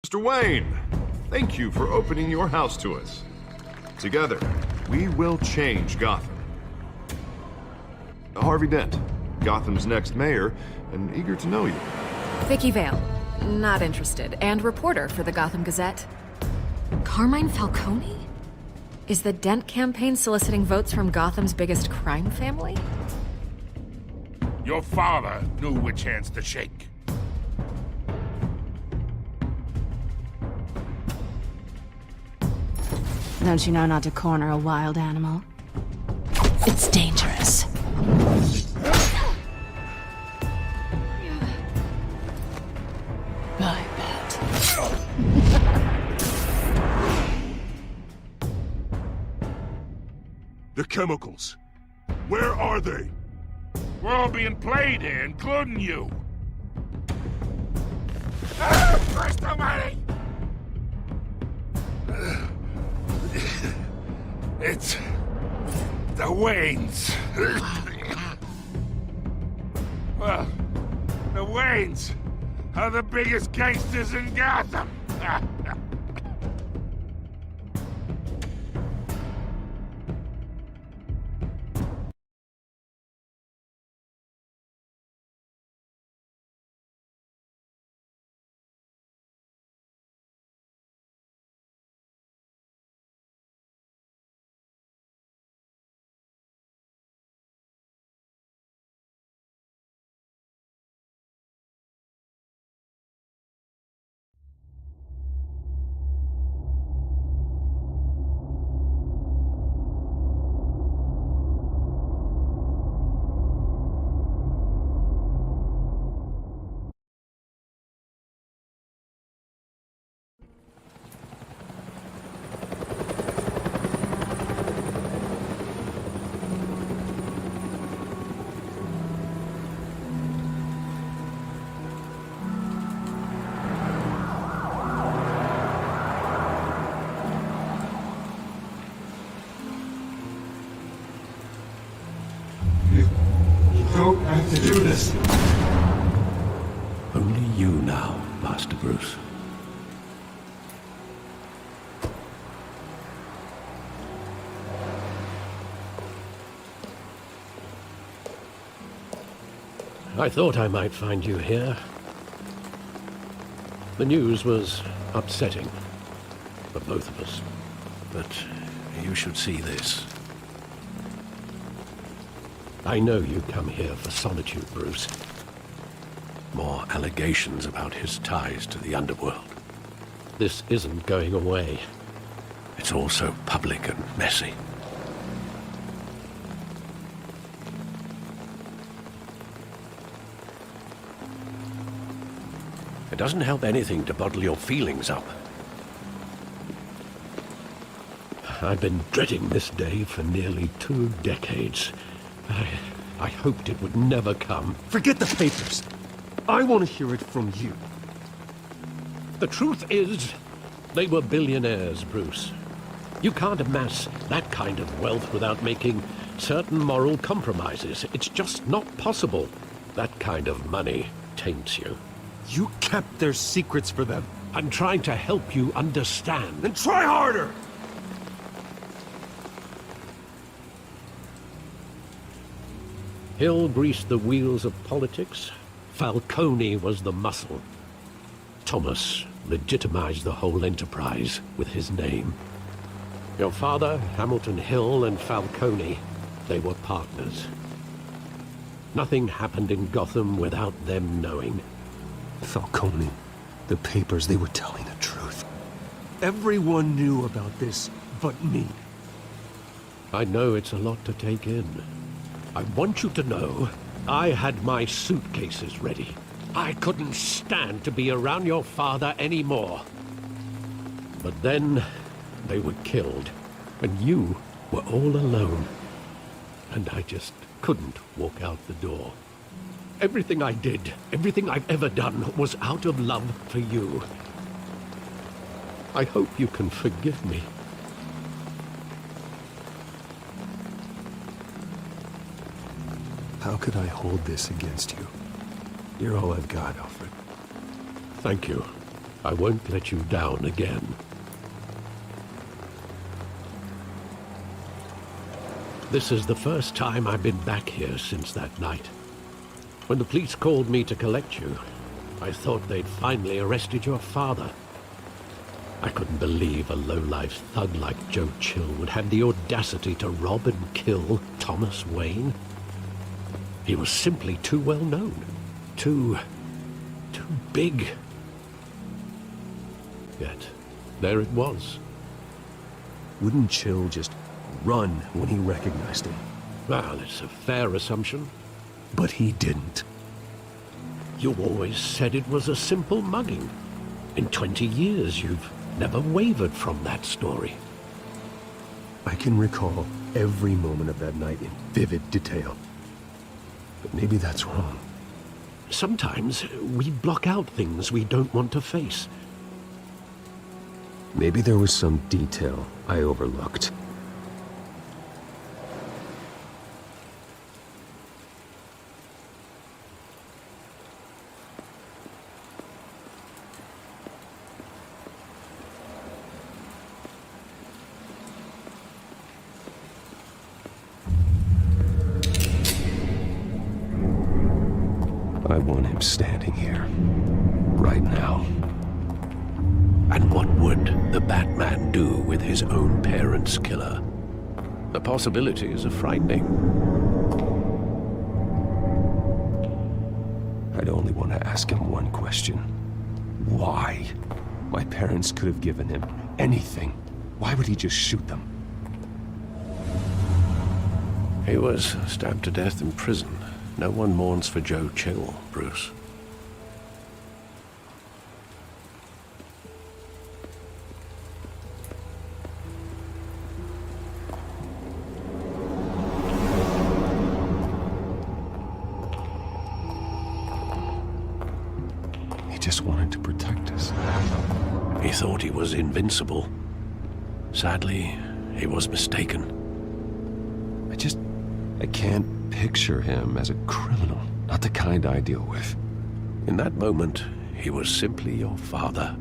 Mr. Wayne, thank you for opening your house to us. Together, we will change Gotham. Harvey Dent, Gotham's next mayor, and eager to know you. Vicky Vale, not interested, and reporter for the Gotham Gazette. Carmine Falcone? Is the Dent campaign soliciting votes from Gotham's biggest crime family? Your father knew which hands to shake. Don't you know not to corner a wild animal? It's dangerous. I bet. The chemicals. Where are they? We're all being played here, including you. Ah, Christ almighty! It's the Waynes. Well, the Waynes are the biggest gangsters in Gotham. to do this. Only you now, Master Bruce. I thought I might find you here. The news was upsetting for both of us, but you should see this. I know you come here for solitude, Bruce. More allegations about his ties to the underworld. This isn't going away. It's all so public and messy. It doesn't help anything to bottle your feelings up. I've been dreading this day for nearly 2 decades. I hoped it would never come. Forget the papers. I want to hear it from you. The truth is, they were billionaires, Bruce. You can't amass that kind of wealth without making certain moral compromises. It's just not possible. That kind of money taints you. You kept their secrets for them. I'm trying to help you understand. Then try harder! Hill greased the wheels of politics. Falcone was the muscle. Thomas legitimized the whole enterprise with his name. Your father, Hamilton Hill, and Falcone, they were partners. Nothing happened in Gotham without them knowing. Falcone, the papers, they were telling the truth. Everyone knew about this but me. I know it's a lot to take in. I want you to know I had my suitcases ready. I couldn't stand to be around your father anymore. But then they were killed, and you were all alone. And I just couldn't walk out the door. Everything I did, everything I've ever done, was out of love for you. I hope you can forgive me. How could I hold this against you? You're all I've got, Alfred. Thank you. I won't let you down again. This is the first time I've been back here since that night. When the police called me to collect you, I thought they'd finally arrested your father. I couldn't believe a low-life thug like Joe Chill would have the audacity to rob and kill Thomas Wayne. He was simply too well known. Too big. Yet, there it was. Wouldn't Chill just run when he recognized him? Well, it's a fair assumption. But he didn't. You always said it was a simple mugging. In 20 years, you've never wavered from that story. I can recall every moment of that night in vivid detail. But maybe that's wrong. Sometimes we block out things we don't want to face. Maybe there was some detail I overlooked. I want him standing here, right now. And what would the Batman do with his own parents' killer? The possibilities are frightening. I'd only want to ask him one question. Why? My parents could have given him anything. Why would he just shoot them? He was stabbed to death in prison. No one mourns for Joe Chill, Bruce. He just wanted to protect us. He thought he was invincible. Sadly, he was mistaken. I can't picture him as a criminal. Not the kind I deal with. In that moment, he was simply your father.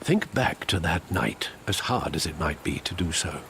Think back to that night, as hard as it might be to do so.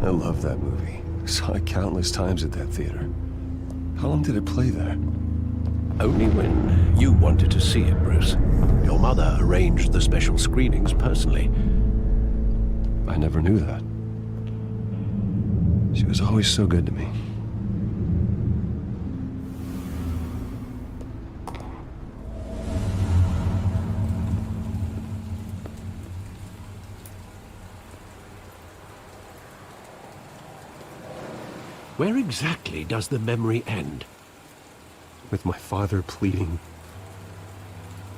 I love that movie. Saw it countless times at that theater. How long did it play there? Only when you wanted to see it, Bruce. Your mother arranged the special screenings personally. I never knew that. She was always so good to me. Where exactly does the memory end? With my father pleading,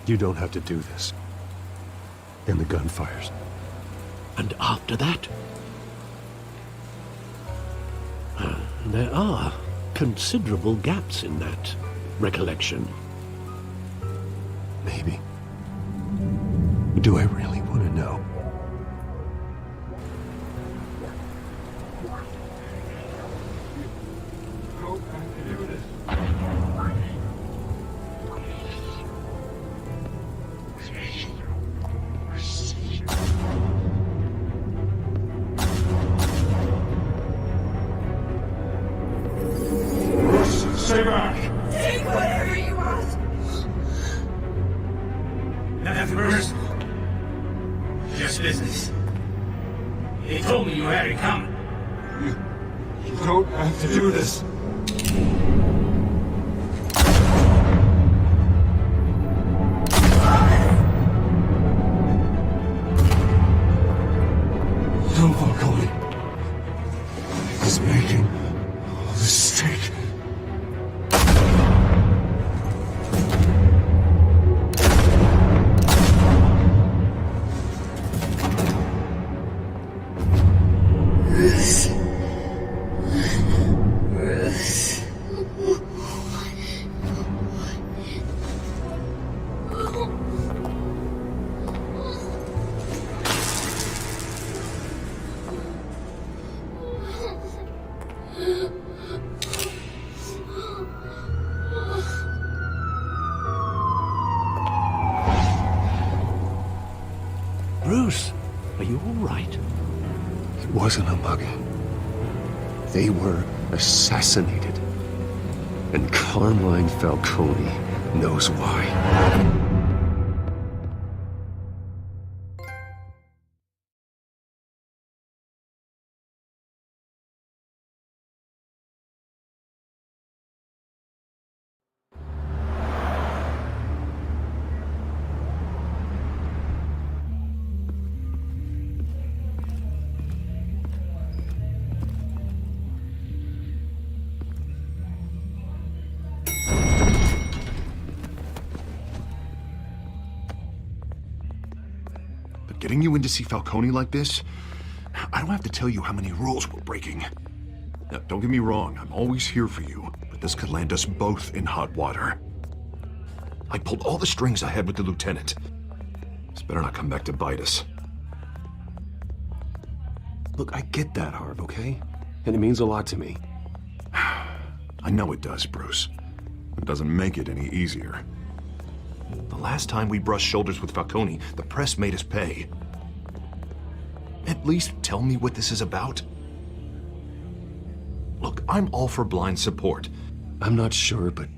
"You don't have to do this." And the gunfires. And after that? There are considerable gaps in that recollection. Maybe. Do I really want to know? Stay back! Take whatever you want! Nothing, Bruce. Just business. He told me you had it coming. You don't have to do this. No, Falcone. He's making a mistake. Bruce, are you all right? It wasn't a mugging. They were assassinated. And Carmine Falcone knows why. Getting you in to see Falcone like this, I don't have to tell you how many rules we're breaking. Now, don't get me wrong, I'm always here for you, but this could land us both in hot water. I pulled all the strings I had with the lieutenant. This better not come back to bite us. Look, I get that, Harv, okay? And it means a lot to me. I know it does, Bruce. It doesn't make it any easier. The last time we brushed shoulders with Falcone, the press made us pay. At least tell me what this is about. Look, I'm all for blind support. I'm not sure, but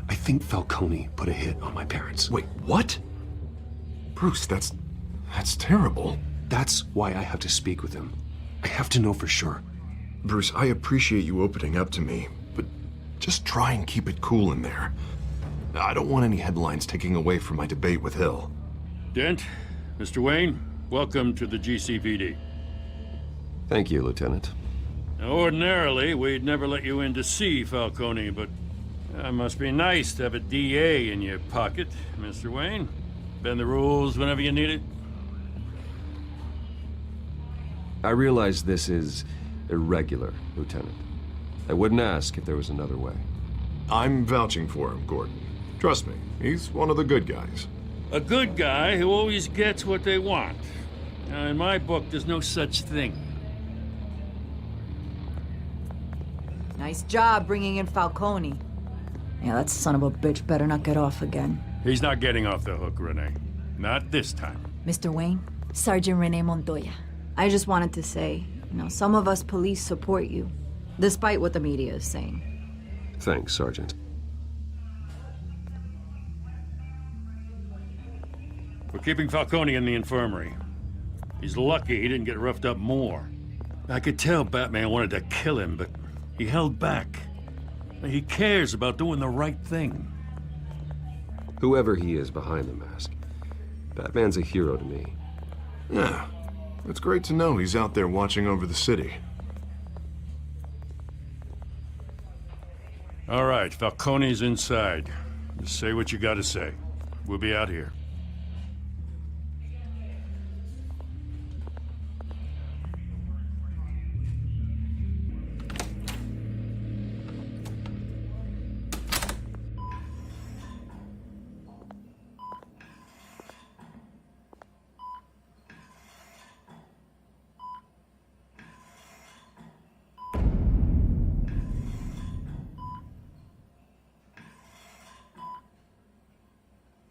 I think Falcone put a hit on my parents. Wait, what? Bruce, that's terrible. That's why I have to speak with him. I have to know for sure. Bruce, I appreciate you opening up to me, but just try and keep it cool in there. I don't want any headlines taking away from my debate with Hill. Dent, Mr. Wayne, welcome to the GCPD. Thank you, Lieutenant. Now, ordinarily, we'd never let you in to see Falcone, but it must be nice to have a DA in your pocket, Mr. Wayne. Bend the rules whenever you need it. I realize this is irregular, Lieutenant. I wouldn't ask if there was another way. I'm vouching for him, Gordon. Trust me, he's one of the good guys. A good guy who always gets what they want. Now, in my book, there's no such thing. Nice job bringing in Falcone. Yeah, that son of a bitch better not get off again. He's not getting off the hook, Renee. Not this time. Mr. Wayne, Sergeant Renee Montoya. I just wanted to say, some of us police support you, despite what the media is saying. Thanks, Sergeant. We're keeping Falcone in the infirmary. He's lucky he didn't get roughed up more. I could tell Batman wanted to kill him, but he held back. He cares about doing the right thing. Whoever he is behind the mask, Batman's a hero to me. Yeah, it's great to know he's out there watching over the city. All right, Falcone's inside. Just say what you gotta say. We'll be out here.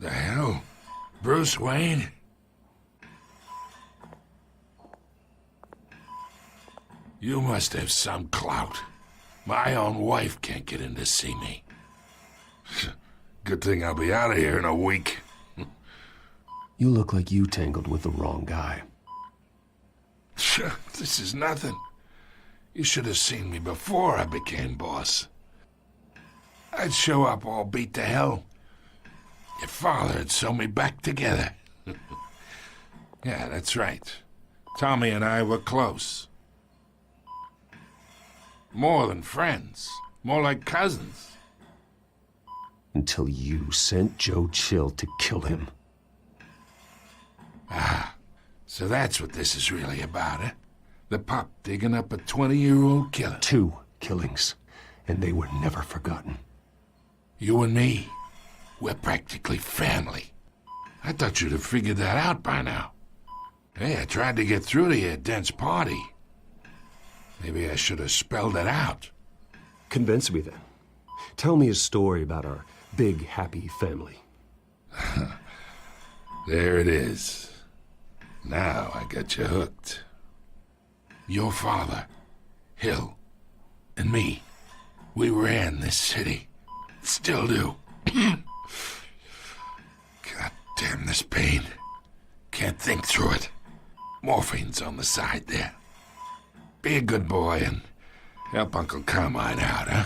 The hell? Bruce Wayne? You must have some clout. My own wife can't get in to see me. Good thing I'll be out of here in a week. You look like you tangled with the wrong guy. This is nothing. You should have seen me before I became boss. I'd show up all beat to hell. Your father had sewn me back together. Yeah, that's right. Tommy and I were close. More than friends. More like cousins. Until you sent Joe Chill to kill him. Ah, so that's what this is really about, eh? The pup digging up a 20-year-old killer. 2 killings, and they were never forgotten. You and me, we're practically family. I thought you'd have figured that out by now. Hey, I tried to get through to your dense party. Maybe I should have spelled it out. Convince me then. Tell me a story about our big, happy family. There it is. Now I got you hooked. Your father, Hill, and me, we ran this city. Still do. God damn this pain. Can't think through it. Morphine's on the side there. Be a good boy and help Uncle Carmine out, huh?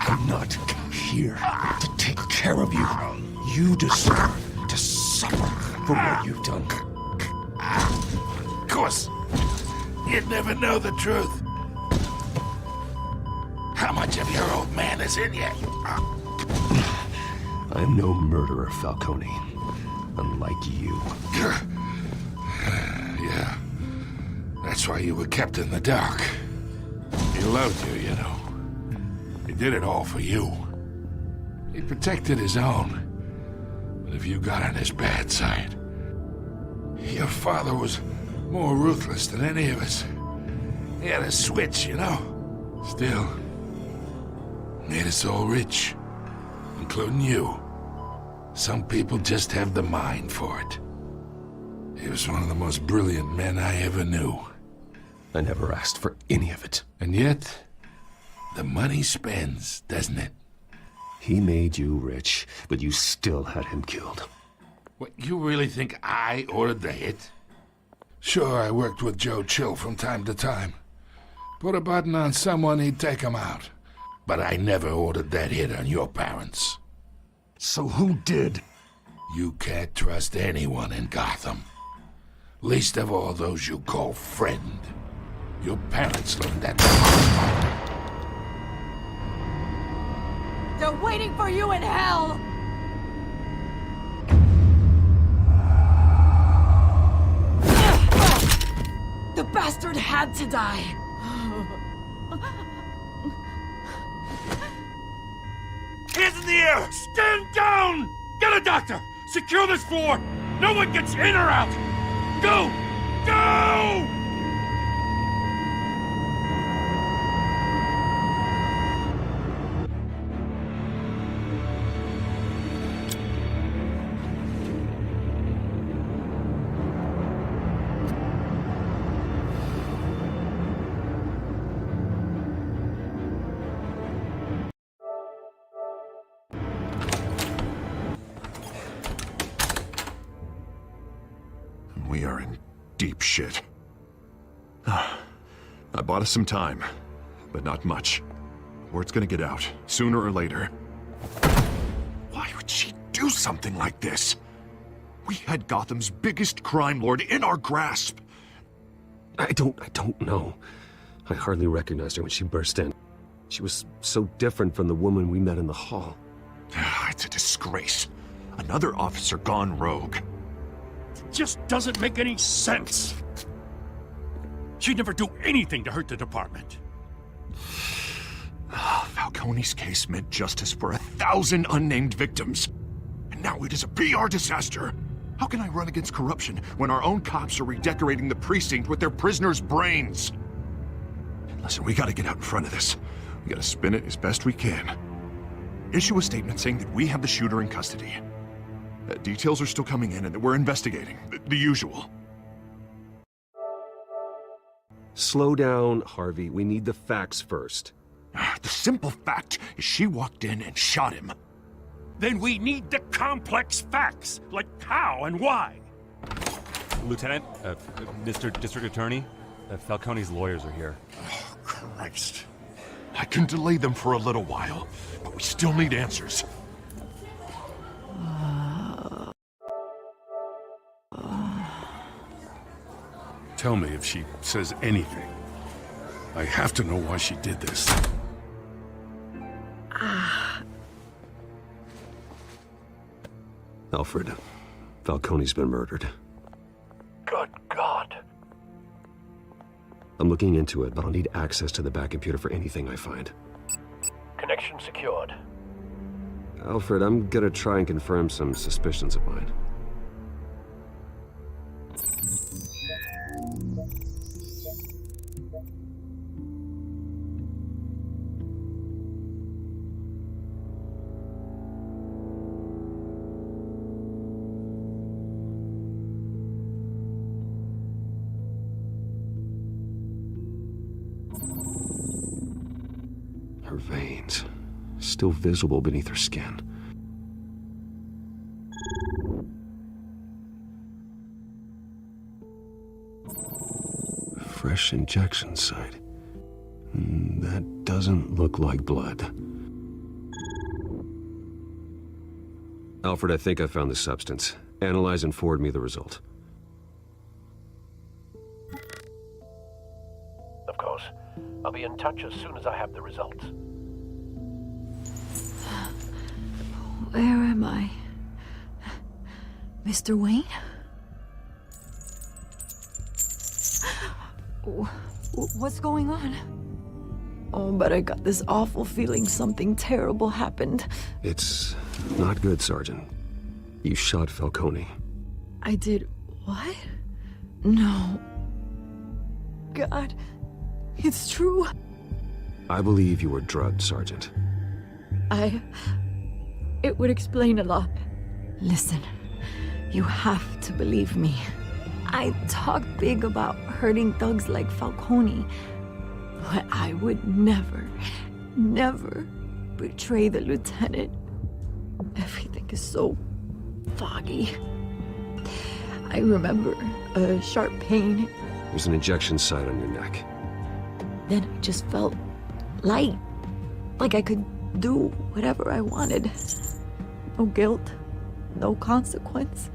I'm not here to take care of you. You deserve to suffer for what you've done. Of course. You'd never know the truth. How much of your old man is in you? I'm no murderer, Falcone. Unlike you. Yeah. That's why you were kept in the dark. He loved you, you know. He did it all for you. He protected his own. But if you got on his bad side, your father was more ruthless than any of us. He had a switch, you know. Still, made us all rich, including you. Some people just have the mind for it. He was one of the most brilliant men I ever knew. I never asked for any of it. And yet, the money spends, doesn't it? He made you rich, but you still had him killed. What, you really think I ordered the hit? Sure, I worked with Joe Chill from time to time. Put a button on someone, he'd take him out. But I never ordered that hit on your parents. So who did? You can't trust anyone in Gotham. Least of all those you call friend. Your parents learned that. They're waiting for you in hell! The bastard had to die! Hands in the air! Stand down! Get a doctor! Secure this floor! No one gets in or out! Go! Go! We are in deep shit. I bought us some time, but not much. Word's gonna get out, sooner or later. Why would she do something like this? We had Gotham's biggest crime lord in our grasp. I don't know. I hardly recognized her when she burst in. She was so different from the woman we met in the hall. It's a disgrace. Another officer gone rogue. It just doesn't make any sense. She'd never do anything to hurt the department. Falcone's case meant justice for 1,000 unnamed victims. And now it is a PR disaster. How can I run against corruption when our own cops are redecorating the precinct with their prisoners' brains? Listen, we gotta get out in front of this. We gotta spin it as best we can. Issue a statement saying that we have the shooter in custody. Details are still coming in and that we're investigating. The usual. Slow down, Harvey. We need the facts first. The simple fact is she walked in and shot him. Then we need the complex facts, like how and why. Lieutenant, Mr. District Attorney, Falcone's lawyers are here. Oh, Christ. I can delay them for a little while, but we still need answers. Tell me if she says anything. I have to know why she did this. Alfred, Falcone's been murdered. Good God. I'm looking into it, but I'll need access to the back computer for anything I find. Connection secured. Alfred, I'm gonna try and confirm some suspicions of mine. Her veins, still visible beneath her skin. Fresh injection site. That doesn't look like blood. Alfred, I think I found the substance. Analyze and forward me the result. Of course. I'll be in touch as soon as I have the results. Where am I? Mr. Wayne? What's going on? Oh, but I got this awful feeling something terrible happened. It's not good, Sergeant. You shot Falcone. I did what? No. God, it's true. I believe you were drugged, Sergeant. It would explain a lot. Listen, you have to believe me. I talk big about hurting thugs like Falcone, but I would never betray the lieutenant. Everything is so foggy. I remember a sharp pain. There's an injection site on your neck. Then I just felt light, like I could do whatever I wanted. No guilt, no consequence.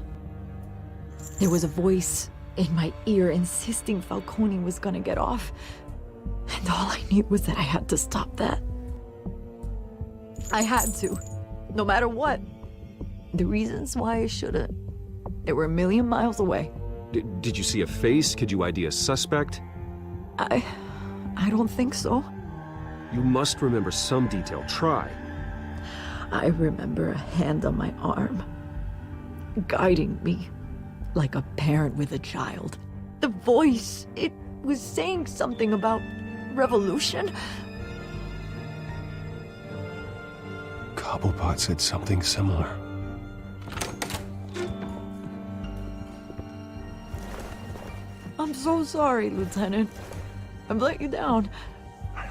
There was a voice in my ear insisting Falcone was gonna get off. And all I knew was that I had to stop that. I had to, no matter what. The reasons why I shouldn't, they were a million miles away. Did you see a face? Could you ID a suspect? I don't think so. You must remember some detail. Try. I remember a hand on my arm, guiding me like a parent with a child. The voice, it was saying something about revolution. Cobblepot said something similar. I'm so sorry, Lieutenant. I've let you down.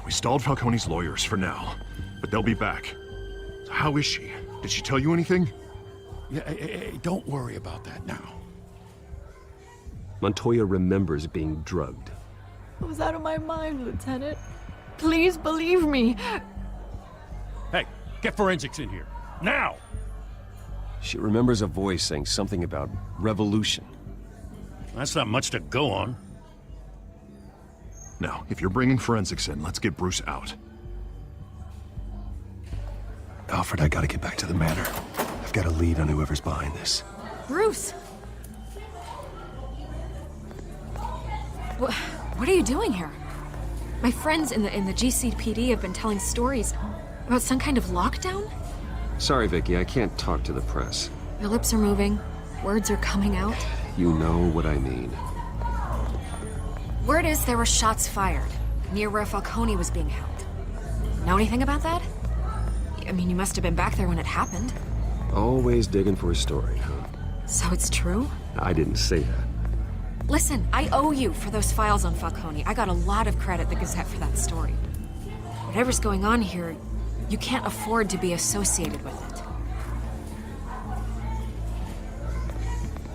We stalled Falcone's lawyers for now, but they'll be back. So how is she? Did she tell you anything? Yeah, hey, don't worry about that now. Montoya remembers being drugged. I was out of my mind, Lieutenant. Please believe me. Hey, get forensics in here. Now! She remembers a voice saying something about revolution. That's not much to go on. Now, if you're bringing forensics in, let's get Bruce out. Alfred, I gotta get back to the manor. I've got a lead on whoever's behind this. Bruce! What are you doing here? My friends in the GCPD have been telling stories about some kind of lockdown? Sorry, Vicky, I can't talk to the press. Your lips are moving. Words are coming out. You know what I mean. Word is there were shots fired near where Falcone was being held. Know anything about that? I mean, you must have been back there when it happened. Always digging for a story, huh? So it's true? I didn't say that. Listen, I owe you for those files on Falcone. I got a lot of credit at the Gazette for that story. Whatever's going on here, you can't afford to be associated with it.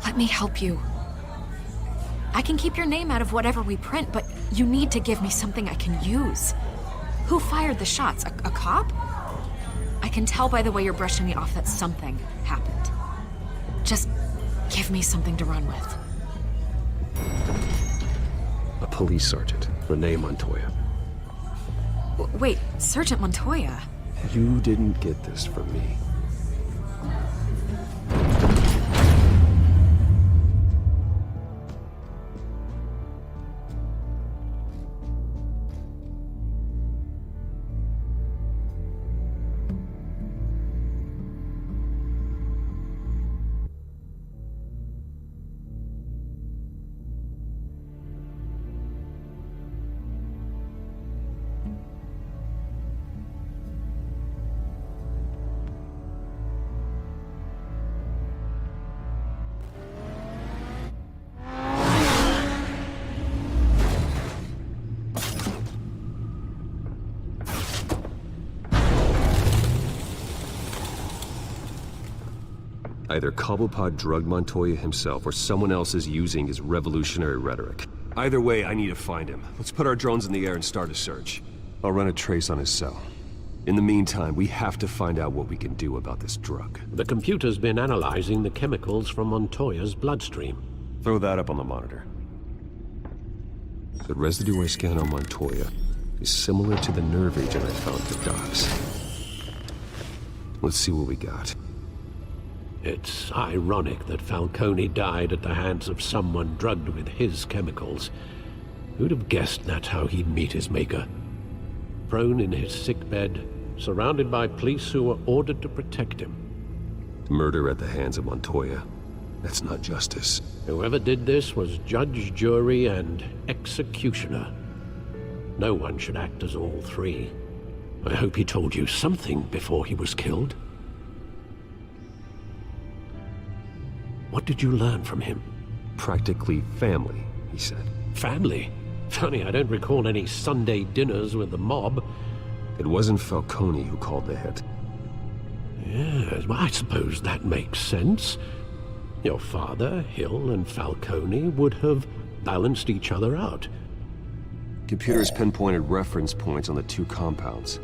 Let me help you. I can keep your name out of whatever we print, but you need to give me something I can use. Who fired the shots? A cop? I can tell by the way you're brushing me off that something happened. Just give me something to run with. A police sergeant, Renee Montoya. Wait, Sergeant Montoya? You didn't get this from me. Either Cobblepot drugged Montoya himself, or someone else is using his revolutionary rhetoric. Either way, I need to find him. Let's put our drones in the air and start a search. I'll run a trace on his cell. In the meantime, we have to find out what we can do about this drug. The computer's been analyzing the chemicals from Montoya's bloodstream. Throw that up on the monitor. The residue I scan on Montoya is similar to the nerve agent I found at the docks. Let's see what we got. It's ironic that Falcone died at the hands of someone drugged with his chemicals. Who'd have guessed that's how he'd meet his maker? Prone in his sickbed, surrounded by police who were ordered to protect him. Murder at the hands of Montoya. That's not justice. Whoever did this was judge, jury, and executioner. No one should act as all three. I hope he told you something before he was killed. What did you learn from him? Practically family, he said. Family? Funny, I don't recall any Sunday dinners with the mob. It wasn't Falcone who called the hit. Yes, well, I suppose that makes sense. Your father, Hill, and Falcone would have balanced each other out. Computers pinpointed reference points on the two compounds.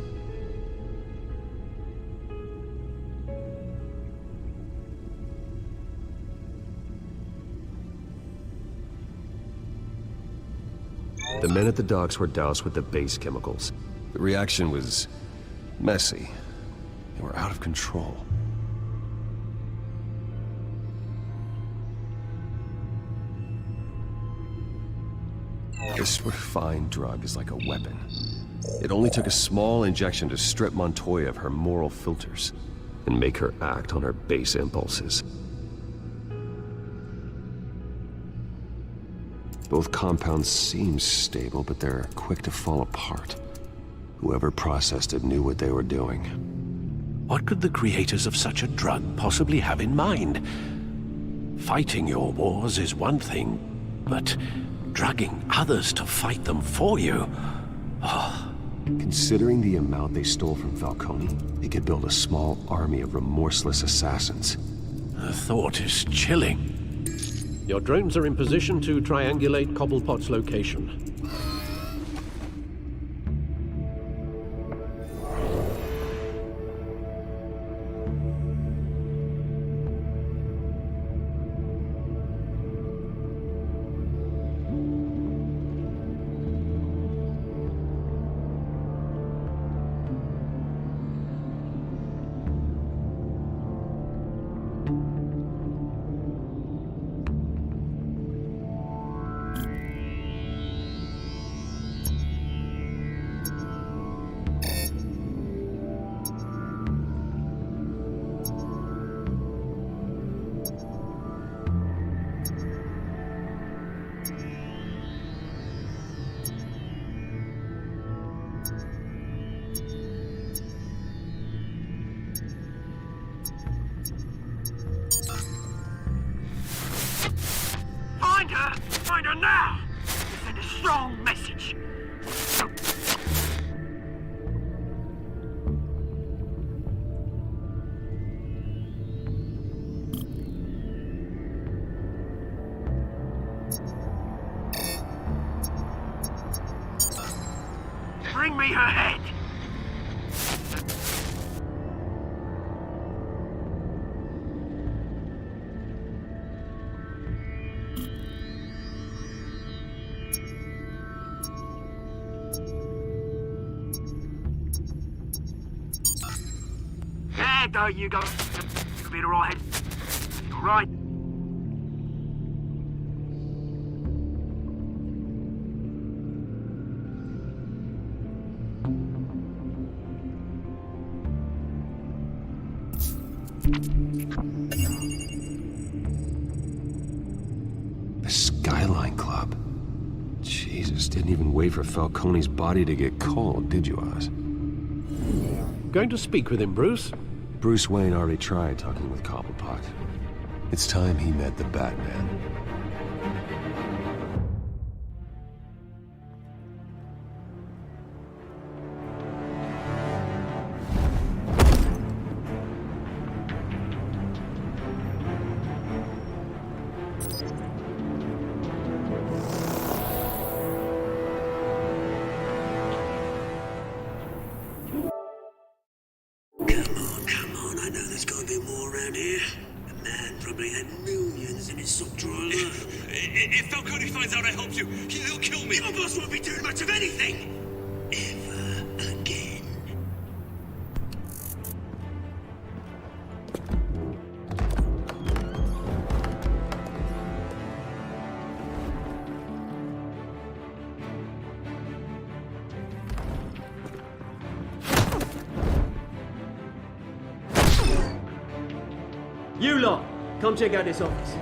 The men at the docks were doused with the base chemicals. The reaction was messy. They were out of control. This refined drug is like a weapon. It only took a small injection to strip Montoya of her moral filters and make her act on her base impulses. Both compounds seem stable, but they're quick to fall apart. Whoever processed it knew what they were doing. What could the creators of such a drug possibly have in mind? Fighting your wars is one thing, but drugging others to fight them for you? Oh. Considering the amount they stole from Falcone, they could build a small army of remorseless assassins. The thought is chilling. Your drones are in position to triangulate Cobblepot's location. Find her now! Send a strong message. Bring me her head! There you go. You'll be all right. All right. The Skyline Club. Jesus, didn't even wait for Falcone's body to get cold, did you, Oz? Going to speak with him, Bruce? Bruce Wayne already tried talking with Cobblepot. It's time he met the Batman. If Falcone finds out I helped you, he'll kill me. Your boss won't be doing much of anything. Ever again. You lot, come check out this office.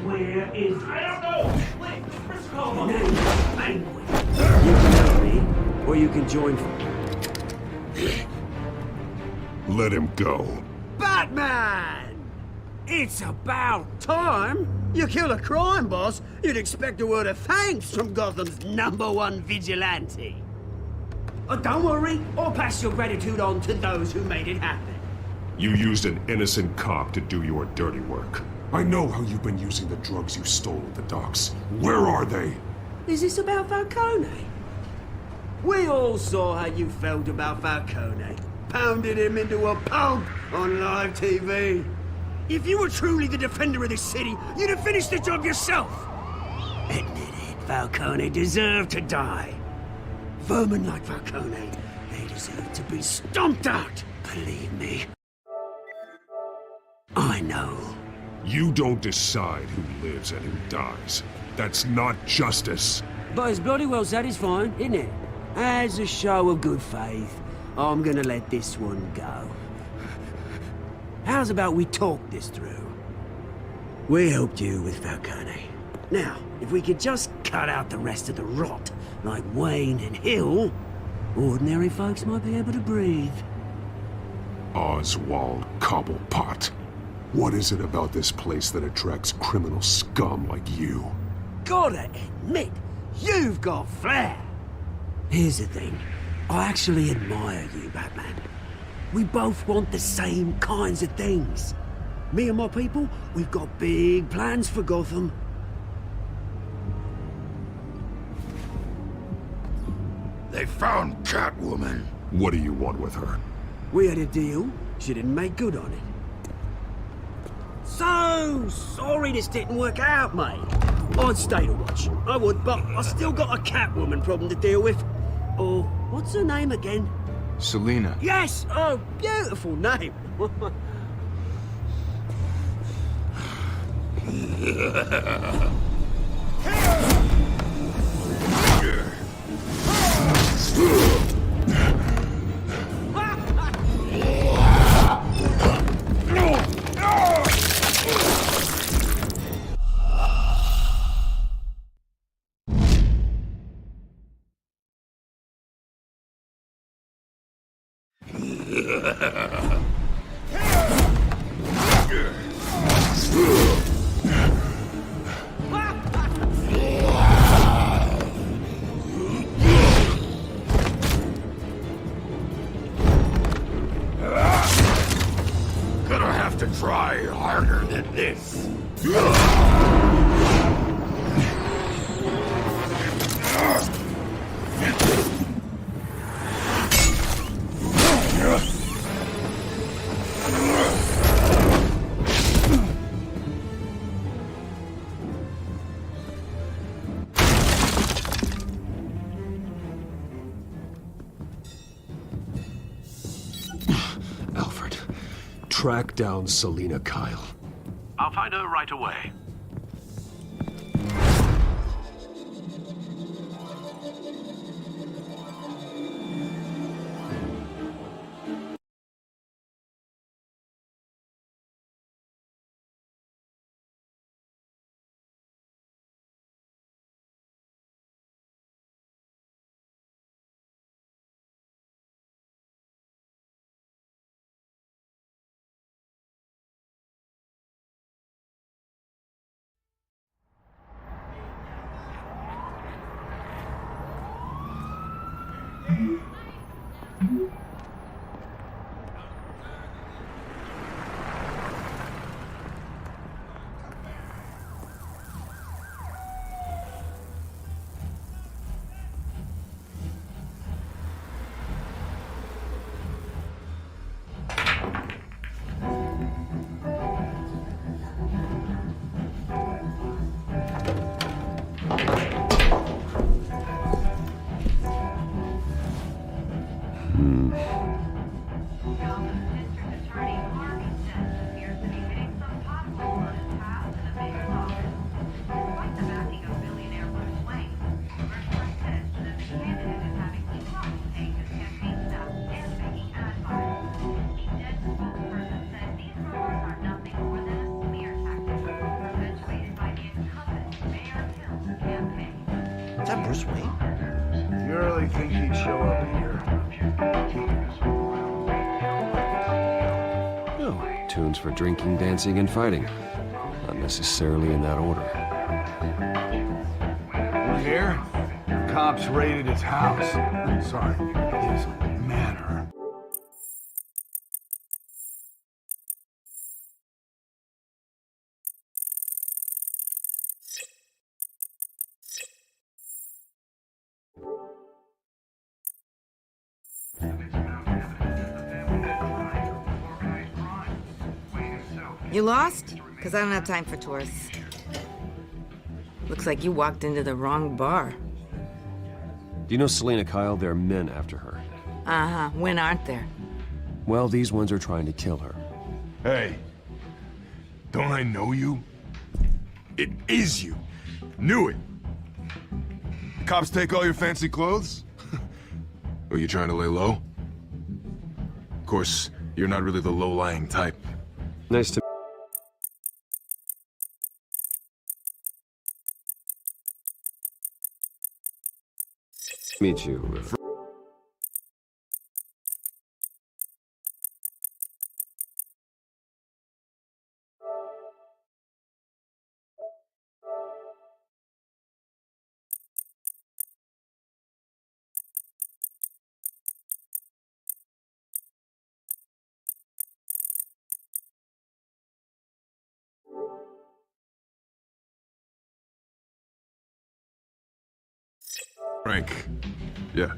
Where is I don't know! Wait, where's Cole? You can help me, or you can join. Let him go. Batman! It's about time. You kill a crime boss, you'd expect a word of thanks from Gotham's #1 vigilante. Oh, don't worry, I'll pass your gratitude on to those who made it happen. You used an innocent cop to do your dirty work. I know how you've been using the drugs you stole at the docks. Where are they? Is this about Falcone? We all saw how you felt about Falcone. Pounded him into a pulp on live TV. If you were truly the defender of this city, you'd have finished the job yourself. Admit it, Falcone deserved to die. Vermin like Falcone, they deserve to be stomped out. Believe me. I know. You don't decide who lives and who dies. That's not justice. But it's bloody well satisfying, isn't it? As a show of good faith, I'm gonna let this one go. How's about we talk this through? We helped you with Falcone. Now, if we could just cut out the rest of the rot, like Wayne and Hill, ordinary folks might be able to breathe. Oswald Cobblepot. What is it about this place that attracts criminal scum like you? Gotta admit, you've got flair. Here's the thing. I actually admire you, Batman. We both want the same kinds of things. Me and my people, we've got big plans for Gotham. They found Catwoman. What do you want with her? We had a deal. She didn't make good on it. So sorry this didn't work out, mate. I'd stay to watch. I would, but I still got a Catwoman problem to deal with. Oh, what's her name again? Selina. Yes! Oh, beautiful name. Gonna have to try harder than this. Alfred, track down Selina Kyle. I'll find her right away. Is that Bruce Wayne? You really think he'd show up here? Oh, tunes for drinking, dancing, and fighting. Not necessarily in that order. You hear? Cops raided his house. Sorry, his manor. You lost? Because I don't have time for tourists. Looks like you walked into the wrong bar. Do you know Selina Kyle? There are men after her. Uh-huh. When aren't there? Well, these ones are trying to kill her. Hey, don't I know you? It is you. Knew it. Cops take all your fancy clothes? Are you trying to lay low? Of course, you're not really the low-lying type. Nice to meet you. Frank. Yeah.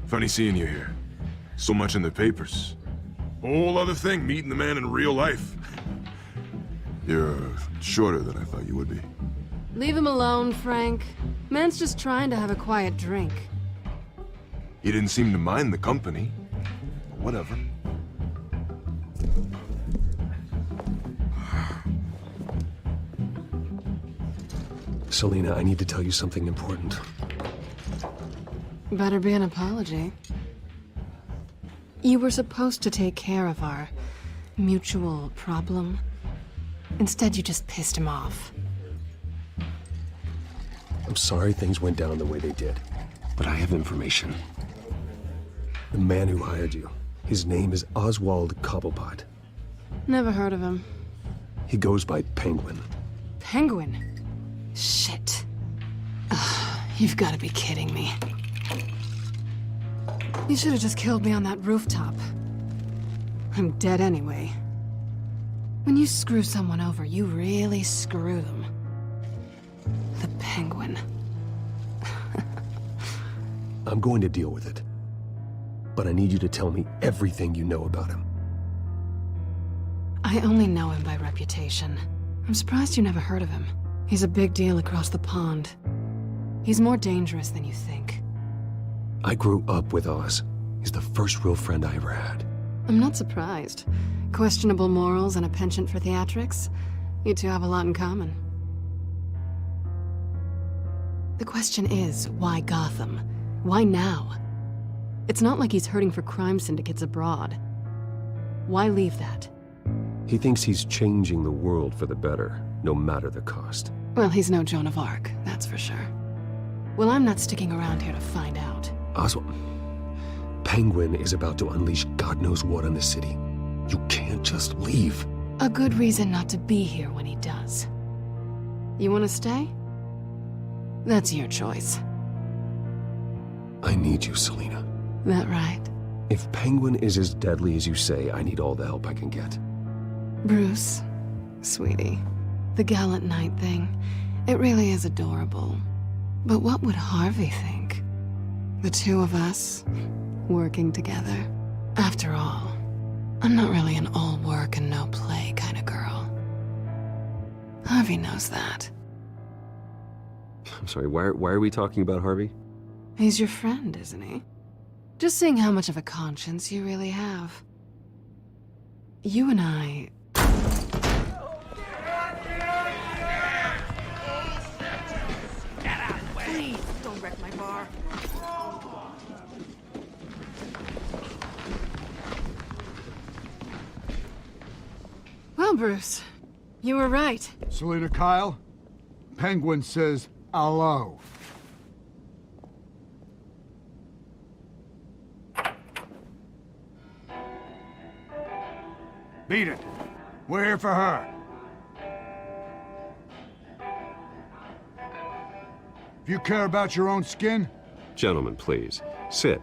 Funny seeing you here. So much in the papers. Whole other thing, meeting the man in real life. You're shorter than I thought you would be. Leave him alone, Frank. Man's just trying to have a quiet drink. He didn't seem to mind the company. Whatever. Selina, I need to tell you something important. Better be an apology. You were supposed to take care of our mutual problem. Instead, you just pissed him off. I'm sorry things went down the way they did, but I have information. The man who hired you, his name is Oswald Cobblepot. Never heard of him. He goes by Penguin. Penguin? Shit. Ugh, you've got to be kidding me. You should have just killed me on that rooftop. I'm dead anyway. When you screw someone over, you really screw them. The Penguin. I'm going to deal with it. But I need you to tell me everything you know about him. I only know him by reputation. I'm surprised you never heard of him. He's a big deal across the pond. He's more dangerous than you think. I grew up with Oz. He's the first real friend I ever had. I'm not surprised. Questionable morals and a penchant for theatrics. You two have a lot in common. The question is, why Gotham? Why now? It's not like he's hurting for crime syndicates abroad. Why leave that? He thinks he's changing the world for the better, no matter the cost. Well, he's no Joan of Arc, that's for sure. Well, I'm not sticking around here to find out. Oswald, Penguin is about to unleash God knows what on the city. You can't just leave. A good reason not to be here when he does. You want to stay? That's your choice. I need you, Selina. That right? If Penguin is as deadly as you say, I need all the help I can get. Bruce, sweetie, the gallant knight thing, it really is adorable. But what would Harvey think? The two of us, working together. After all, I'm not really an all work and no play kind of girl. Harvey knows that. I'm sorry, why are we talking about Harvey? He's your friend, isn't he? Just seeing how much of a conscience you really have. You and I... Please, don't wreck my bar. Well, Bruce, you were right. Selina Kyle, Penguin says hello. Beat it. We're here for her. If you care about your own skin... Gentlemen, please. Sit.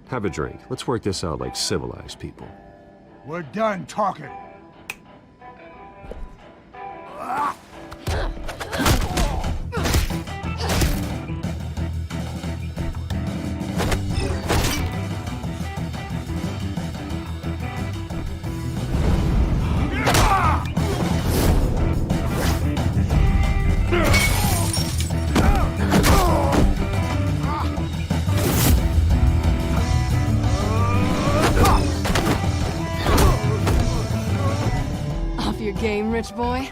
Have a drink. Let's work this out like civilized people. We're done talking. Off your game, rich boy?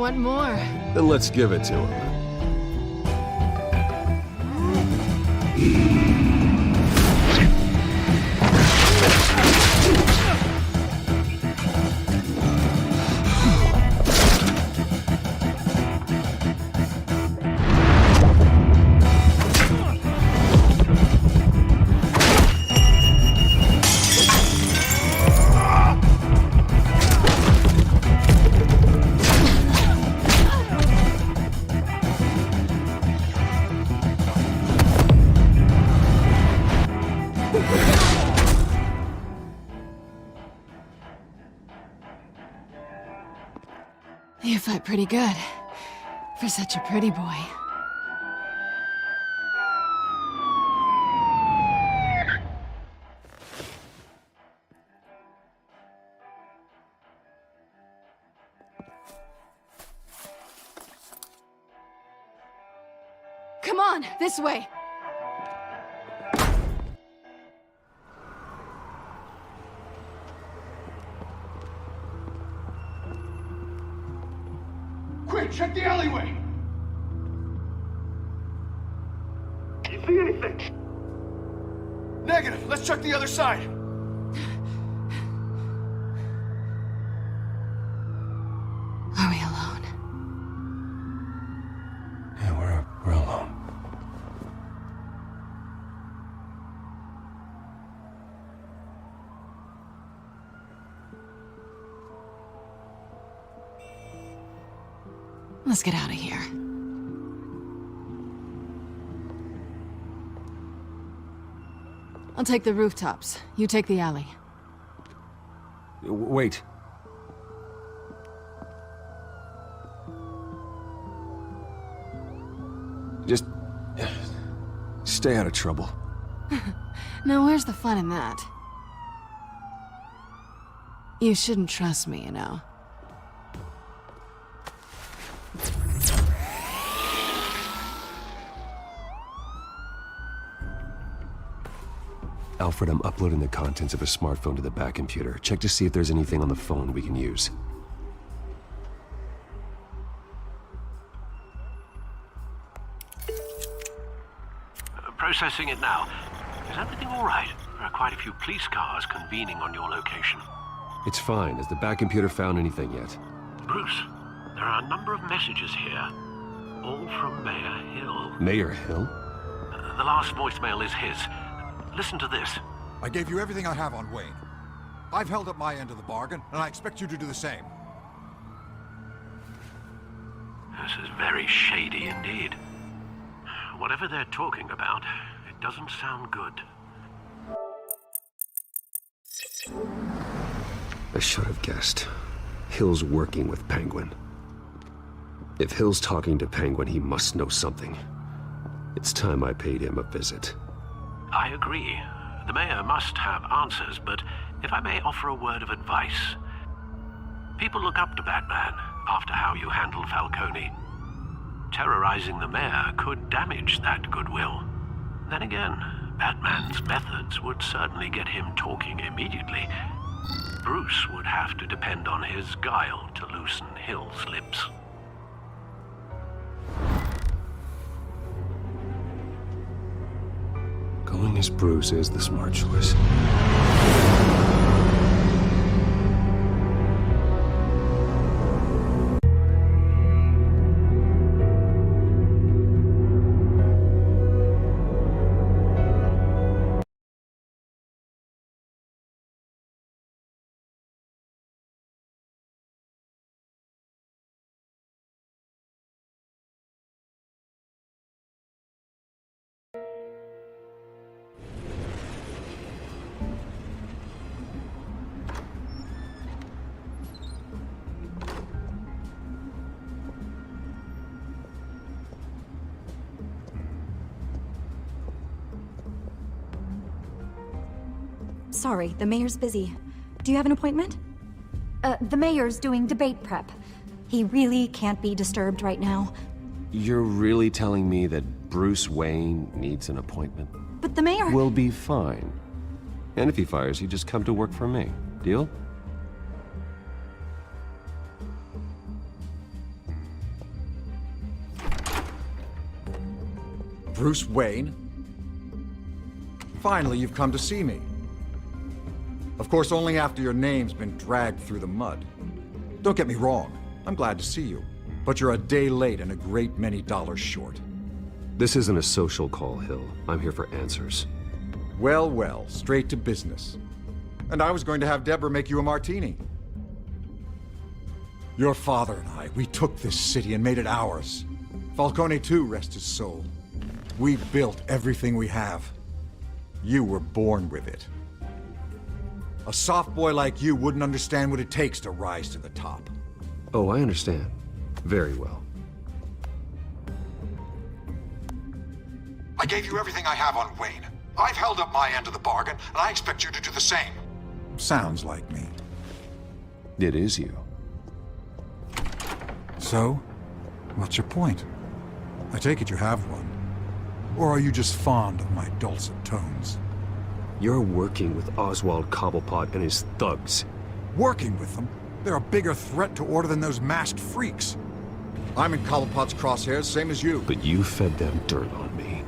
want more. Then let's give it to him. You fight pretty good. For such a pretty boy. Come on, this way. Quick, check the alleyway! You see anything? Negative. Let's check the other side. Are we alone? Yeah, we're alone. Let's get out of here. I'll take the rooftops. You take the alley. Wait. Just stay out of trouble. Now, where's the fun in that? You shouldn't trust me, you know. Alfred, I'm uploading the contents of a smartphone to the back computer. Check to see if there's anything on the phone we can use. Processing it now. Is everything all right? There are quite a few police cars convening on your location. It's fine. Has the back computer found anything yet? Bruce, there are a number of messages here. All from Mayor Hill. Mayor Hill? The last voicemail is his. Listen to this. I gave you everything I have on Wayne. I've held up my end of the bargain, and I expect you to do the same. This is very shady indeed. Whatever they're talking about, it doesn't sound good. I should have guessed. Hill's working with Penguin. If Hill's talking to Penguin, he must know something. It's time I paid him a visit. I agree. The mayor must have answers, but if I may offer a word of advice. People look up to Batman after how you handled Falcone. Terrorizing the mayor could damage that goodwill. Then again, Batman's methods would certainly get him talking immediately. Bruce would have to depend on his guile to loosen Hill's lips. Going as Bruce is the smart choice. Sorry, the mayor's busy. Do you have an appointment? The mayor's doing debate prep. He really can't be disturbed right now. You're really telling me that Bruce Wayne needs an appointment? But the mayor... We'll be fine. And if he fires you, just come to work for me. Deal? Bruce Wayne? Finally, you've come to see me. Of course, only after your name's been dragged through the mud. Don't get me wrong, I'm glad to see you. But you're a day late and a great many dollars short. This isn't a social call, Hill. I'm here for answers. Well, well, straight to business. And I was going to have Deborah make you a martini. Your father and I, we took this city and made it ours. Falcone too, rest his soul. We built everything we have. You were born with it. A soft boy like you wouldn't understand what it takes to rise to the top. Oh, I understand. Very well. I gave you everything I have on Wayne. I've held up my end of the bargain, and I expect you to do the same. Sounds like me. It is you. So, what's your point? I take it you have one. Or are you just fond of my dulcet tones? You're working with Oswald Cobblepot and his thugs. Working with them? They're a bigger threat to order than those masked freaks. I'm in Cobblepot's crosshairs, same as you. But you fed them dirt on me.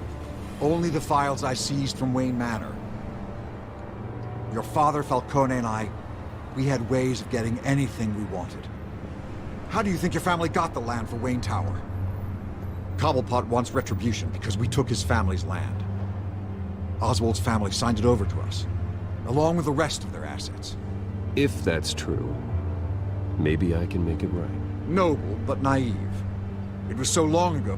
Only the files I seized from Wayne Manor. Your father, Falcone, and I, we had ways of getting anything we wanted. How do you think your family got the land for Wayne Tower? Cobblepot wants retribution because we took his family's land. Oswald's family signed it over to us, along with the rest of their assets. If that's true, maybe I can make it right. Noble, but naive. It was so long ago.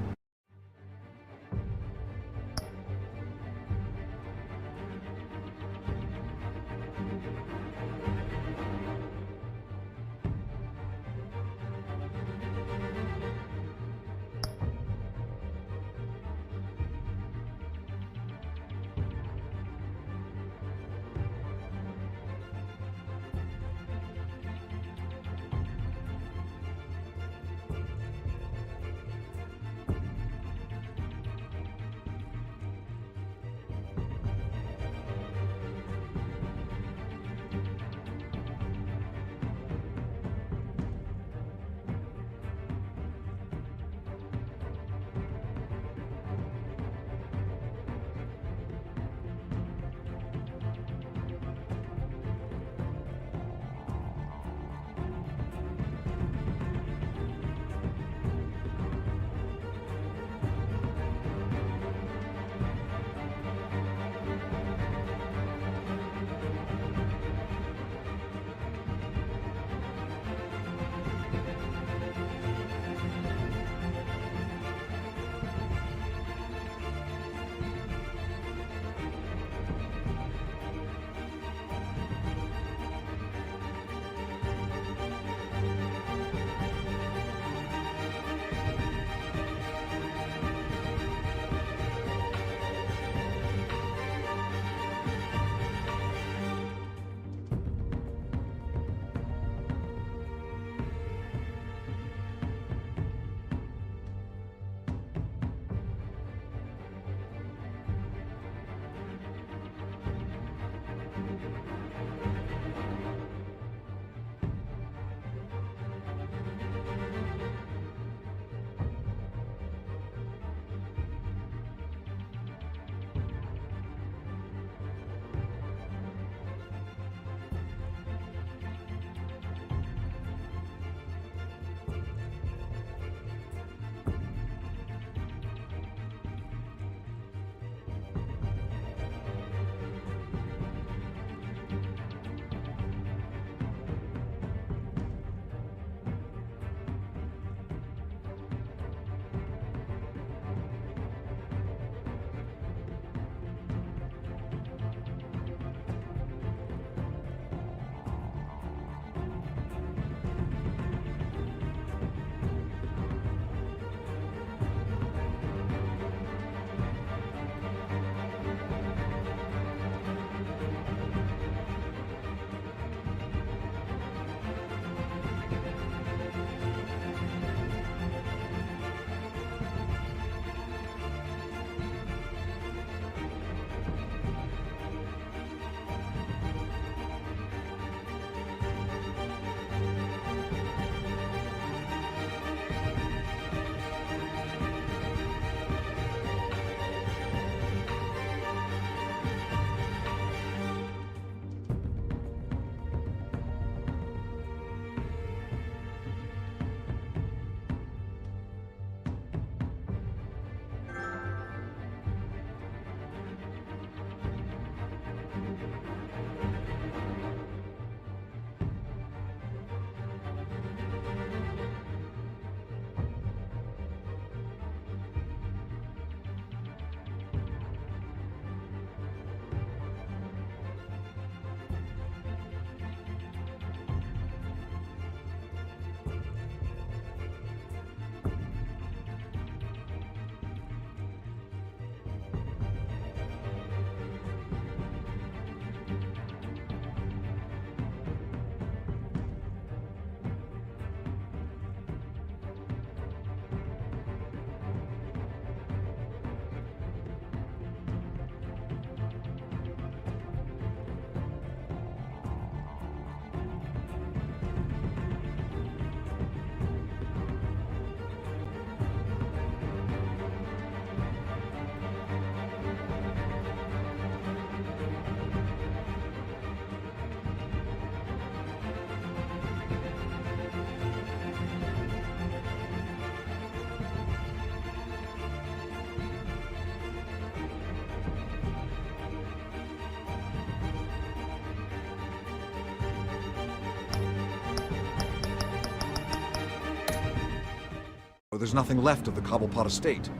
there's nothing left of the Cobblepot estate.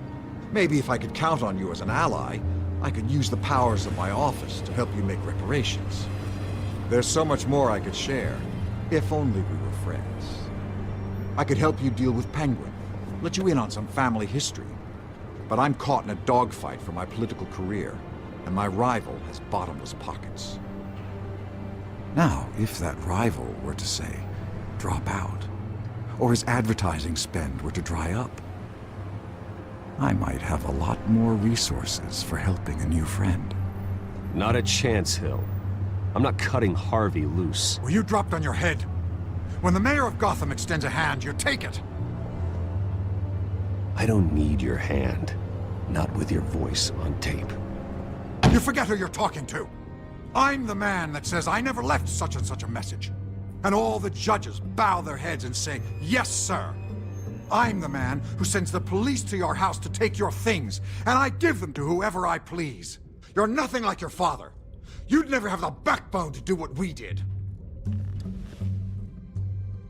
Maybe if I could count on you as an ally, I could use the powers of my office to help you make reparations. There's so much more I could share, if only we were friends. I could help you deal with Penguin, let you in on some family history. But I'm caught in a dogfight for my political career, and my rival has bottomless pockets. Now, if that rival were to say, drop out, or his advertising spend were to dry up, I might have a lot more resources for helping a new friend. Not a chance, Hill. I'm not cutting Harvey loose. Well, you dropped on your head. When the mayor of Gotham extends a hand, you take it. I don't need your hand. Not with your voice on tape. You forget who you're talking to. I'm the man that says I never left such and such a message. And all the judges bow their heads and say, yes, sir. I'm the man who sends the police to your house to take your things, and I give them to whoever I please. You're nothing like your father. You'd never have the backbone to do what we did.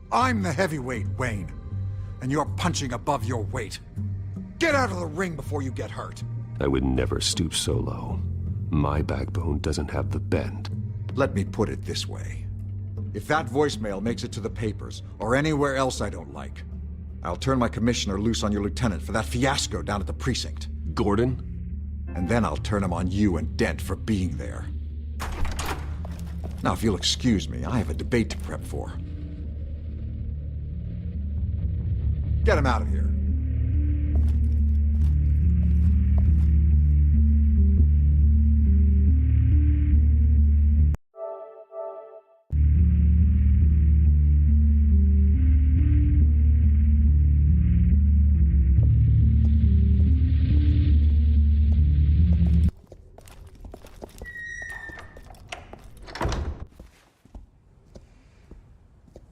I'm the heavyweight, Wayne, and you're punching above your weight. Get out of the ring before you get hurt. I would never stoop so low. My backbone doesn't have the bend. Let me put it this way. If that voicemail makes it to the papers, or anywhere else I don't like, I'll turn my commissioner loose on your lieutenant for that fiasco down at the precinct. Gordon? And then I'll turn him on you and Dent for being there. Now, if you'll excuse me, I have a debate to prep for. Get him out of here.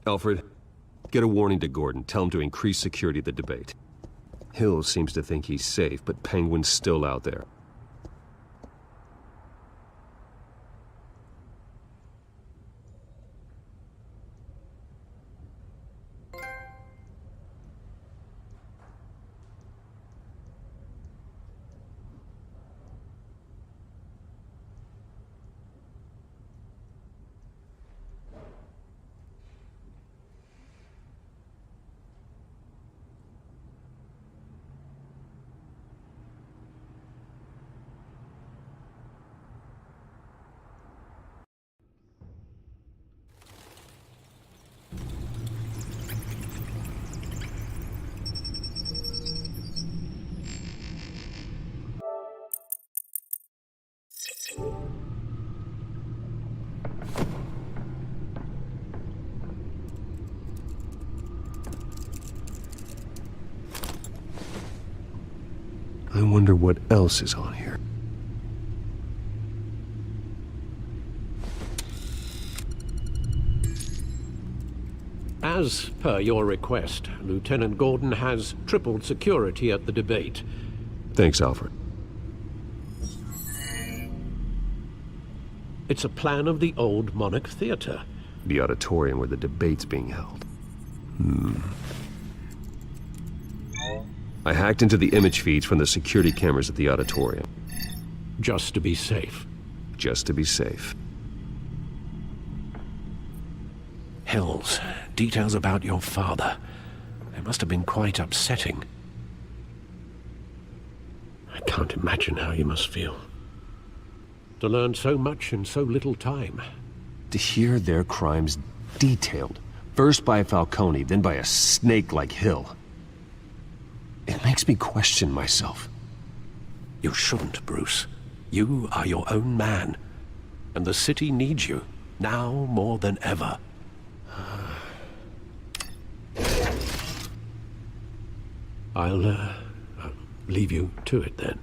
Alfred, get a warning to Gordon. Tell him to increase security at the debate. Hill seems to think he's safe, but Penguin's still out there. I wonder what else is on here. As per your request, Lieutenant Gordon has tripled security at the debate. Thanks, Alfred. It's a plan of the old Monarch Theater. The auditorium where the debate's being held. I hacked into the image feeds from the security cameras at the auditorium. Just to be safe. Just to be safe. Hills, details about your father. They must have been quite upsetting. I can't imagine how you must feel. To learn so much in so little time. To hear their crimes detailed, first by Falcone, then by a snake like Hill. It makes me question myself. You shouldn't, Bruce. You are your own man. And the city needs you, now more than ever. I'll leave you to it then.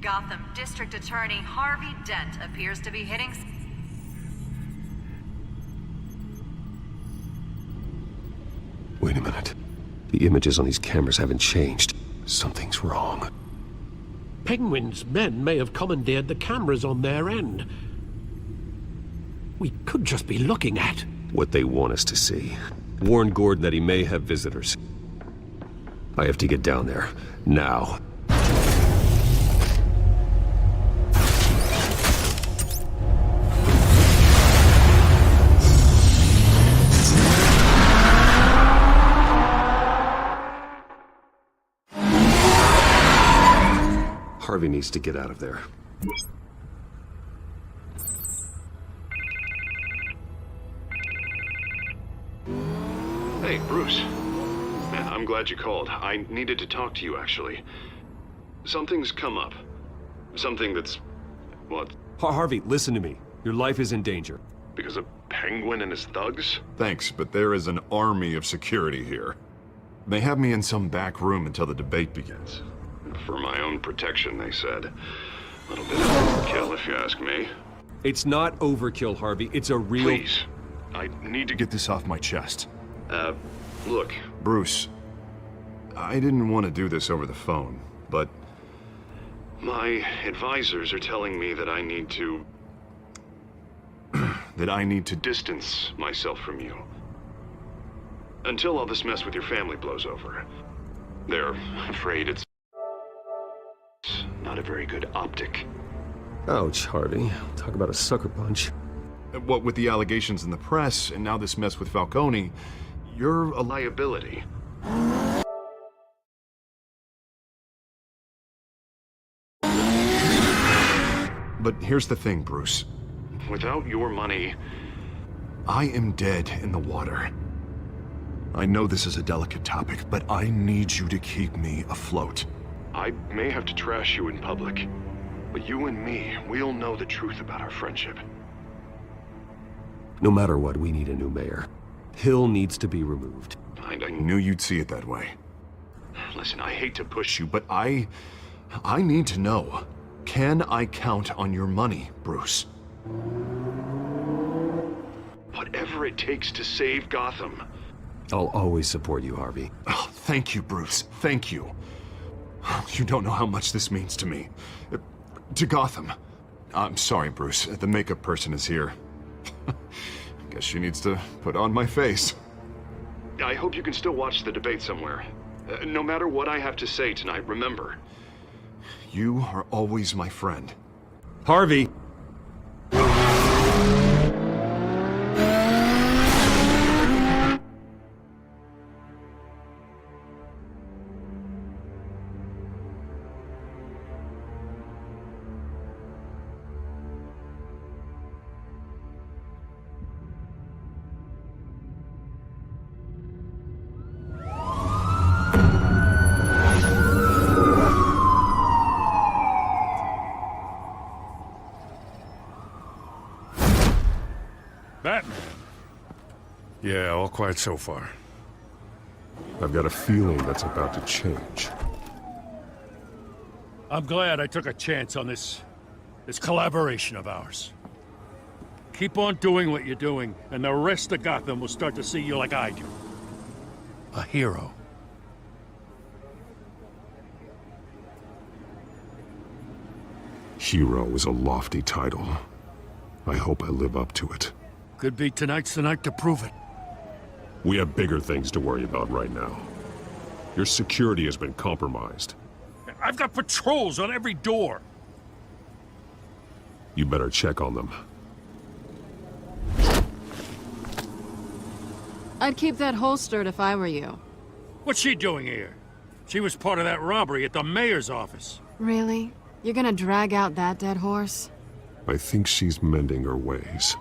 Gotham District Attorney Harvey Dent appears to be hitting... Wait a minute. The images on these cameras haven't changed. Something's wrong. Penguin's men may have commandeered the cameras on their end. We could just be looking at... what they want us to see. Warn Gordon that he may have visitors. I have to get down there, now. Harvey needs to get out of there. Hey, Bruce. Man, I'm glad you called. I needed to talk to you, actually. Something's come up. Something that's... what? Harvey, listen to me. Your life is in danger. Because of Penguin and his thugs? Thanks, but there is an army of security here. They have me in some back room until the debate begins. For my own protection, they said. A little bit of overkill, if you ask me. It's not overkill, Harvey. It's a real... Please. I need to Get this off my chest. Look. Bruce, I didn't want to do this over the phone, but... My advisors are telling me that I need to... that I need to distance myself from you. Until all this mess with your family blows over. They're afraid it's not a very good optic. Ouch, Harvey. Talk about a sucker punch. What with the allegations in the press, and now this mess with Falcone, you're a liability. But here's the thing, Bruce. Without your money... I am dead in the water. I know this is a delicate topic, but I need you to keep me afloat. I may have to trash you in public, but you and me, we'll know the truth about our friendship. No matter what, we need a new mayor. Hill needs to be removed. I knew you'd see it that way. Listen, I hate to push you, But I need to know. Can I count on your money, Bruce? whatever it takes to save Gotham. I'll always support you, Harvey. Oh, thank you, Bruce. Thank you. You don't know how much this means to me. To Gotham. I'm sorry, Bruce. The makeup person is here. Guess she needs to put on my face. I hope you can still watch the debate somewhere. No matter what I have to say tonight, remember. You are always my friend. Harvey! Batman? Yeah, all quiet so far. I've got a feeling that's about to change. I'm glad I took a chance on this collaboration of ours. Keep on doing what you're doing, and the rest of Gotham will start to see you like I do. A hero. Hero is a lofty title. I hope I live up to it. Could be tonight's the night to prove it. We have bigger things to worry about right now. Your security has been compromised. I've got patrols on every door. You better check on them. I'd keep that holstered if I were you. What's she doing here? She was part of that robbery at the mayor's office. Really? You're gonna drag out that dead horse? I think she's mending her ways.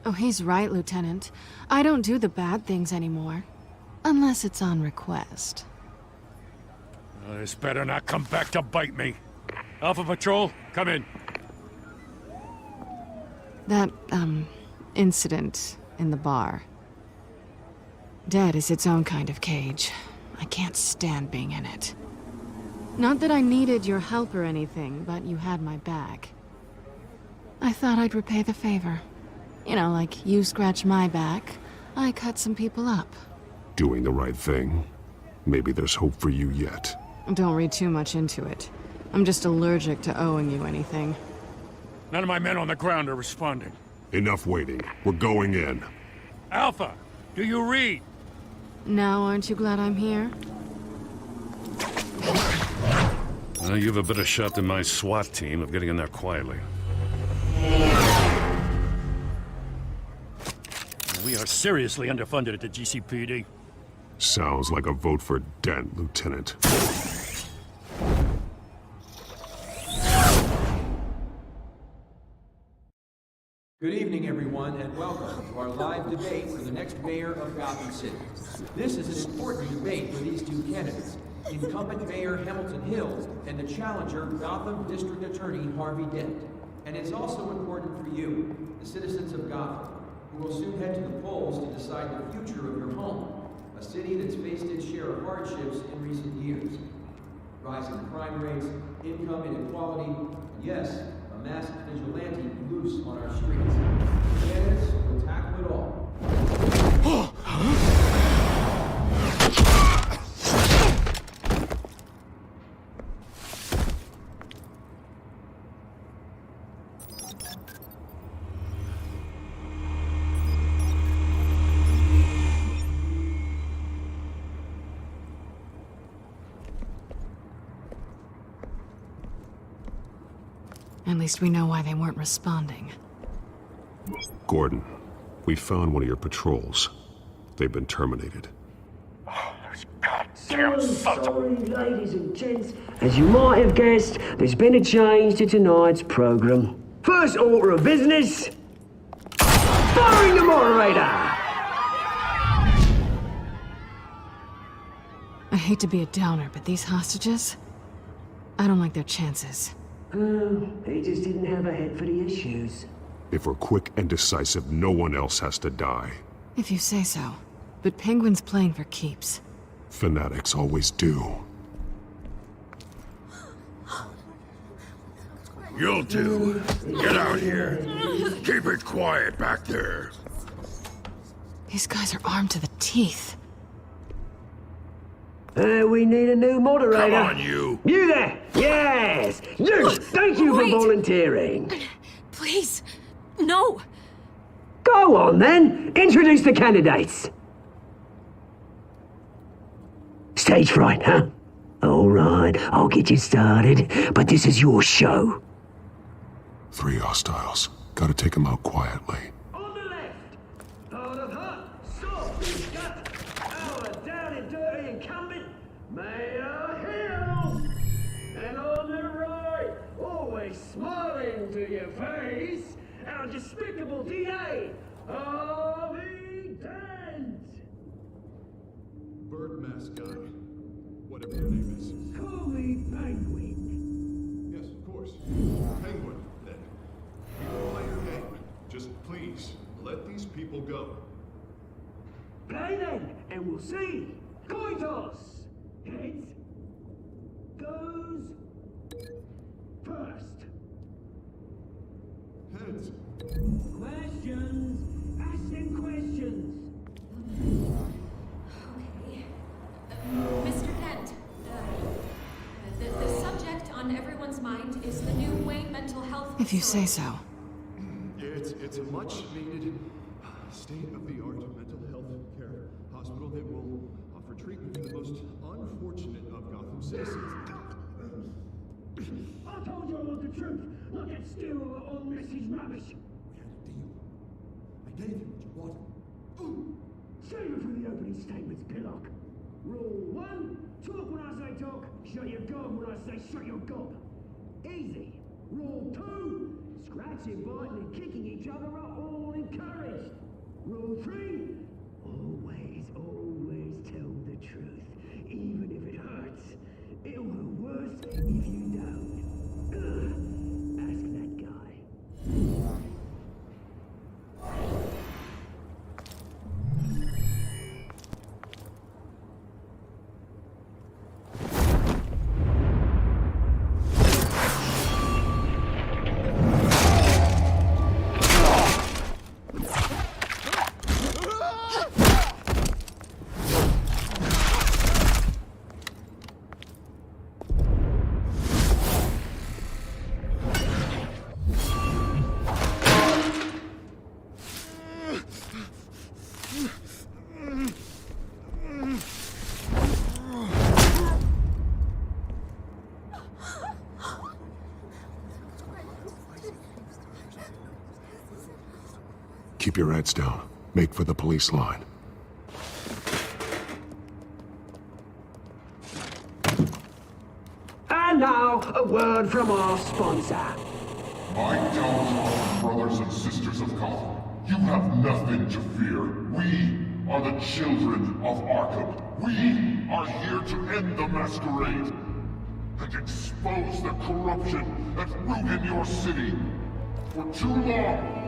Oh, he's right, Lieutenant. I don't do the bad things anymore. Unless it's on request. This better not come back to bite me. Alpha Patrol, come in. That, incident in the bar. Dead is its own kind of cage. I can't stand being in it. Not that I needed your help or anything, but you had my back. I thought I'd repay the favor. You know, like you scratch my back, I cut some people up. Doing the right thing. Maybe there's hope for you yet. Don't read too much into it. I'm just allergic to owing you anything. None of my men on the ground are responding. Enough waiting. We're going in. Alpha, do you read? Now, aren't you glad I'm here? Well, you have a better shot than my SWAT team of getting in there quietly. We are seriously underfunded at the GCPD. Sounds like a vote for Dent, Lieutenant. Good evening, everyone, and welcome to our live debate for the next mayor of Gotham City. This is an important debate for these two candidates, incumbent Mayor Hamilton Hill and the challenger Gotham District Attorney Harvey Dent. And it's also important for you, the citizens of Gotham, who will soon head to the polls to decide the future of your home, a city that's faced its share of hardships in recent years. Rising crime rates, income inequality, and yes, a masked vigilante loose on our streets. Candidates will tackle it all. At least we know why they weren't responding. Gordon, we found one of your patrols. They've been terminated. So sorry, ladies and gents. As you might have guessed, there's been a change to tonight's program. First order of business, firing the moderator! I hate to be a downer, but these hostages, I don't like their chances. Oh, he just didn't have a head for the issues. If we're quick and decisive, no one else has to die. If you say so. But Penguin's playing for keeps. Fanatics always do. You'll do. Get out here. Keep it quiet back there. These guys are armed to the teeth. We need a new moderator. Come on, you. You there! Yes! You! Thank you for volunteering. Please, no! Go on, then. Introduce the candidates. Stage fright, huh? All right, I'll get you started, but this is your show. 3 hostiles. Gotta take them out quietly. On the left, hard of heart, soft and gut, our down and dirty incumbent, Mayor Hill. And on the right, always smiling to your face, our despicable DA, Harvey Dent. Bird mask guy. Whatever your name is. Call me Penguin. Yes, of course. Penguin, then. We will play your game. Just please, let these people go. Play then, and we'll see. Coin toss. Heads goes first. Heads. Questions. Ask them questions. Mr. Kent, the subject on everyone's mind is the new Wayne mental health If you say so. It's a much-needed, state-of-the-art mental health care hospital that will offer treatment for the most unfortunate of Gotham citizens. I told you all the truth. Look at still on Mrs. Rubbish. I gave you what you wanted. Save it for the opening statements, Pillock. Rule 1, talk when I say talk, shut your gob when I say shut your gob. Easy. Rule 2, scratching, biting and kicking each other are all encouraged. Rule 3, always tell the truth, even if it hurts. It'll hurt worse if you don't. Ask that guy. Keep your heads down. Make for the police line. And now, a word from our sponsor. My downfallen brothers and sisters of Gotham, you have nothing to fear. We are the children of Arkham. We are here to end the masquerade and expose the corruption that's rooted your city. For too long,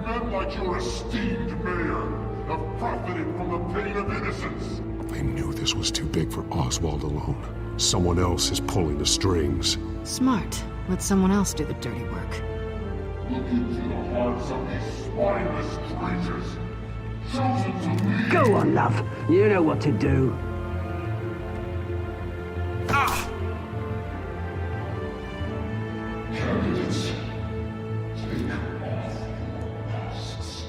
men like your esteemed mayor have profited from the pain of innocence. I knew this was too big for Oswald alone. Someone else is pulling the strings. Smart. Let someone else do the dirty work. Look into the hearts of these spineless creatures, chosen to lead. Go on, love. You know what to do. Candidates, take off your masks.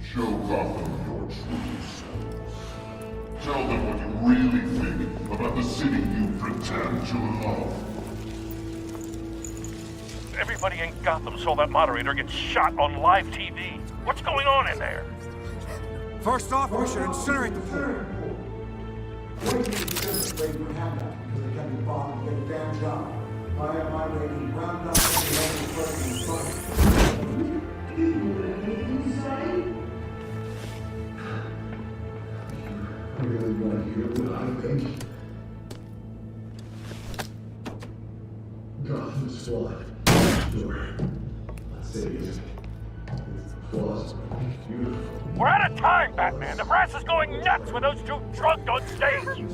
Show Gotham your true selves. Tell them what you really think about the city you pretend to love. Everybody in Gotham saw that moderator get shot on live TV. What's going on in there? First off, we should incinerate the pool. Really want to hear what I think? Gotham is flawed. Sure. Let's say it. Flaws are beautiful. We're out of time, Batman. The press is going nuts with those two drunk on stage.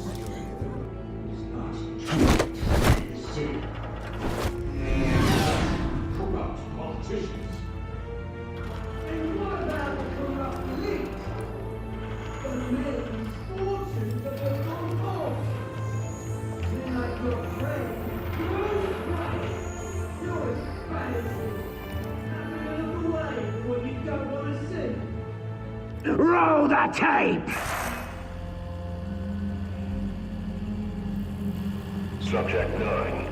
Corrupt politicians. And what about the corrupt elite? The millions, fortunes that have gone off. They're like your friend. You're right. You're a strategy. Nothing away what you don't want to see. Roll the tape! Subject 9.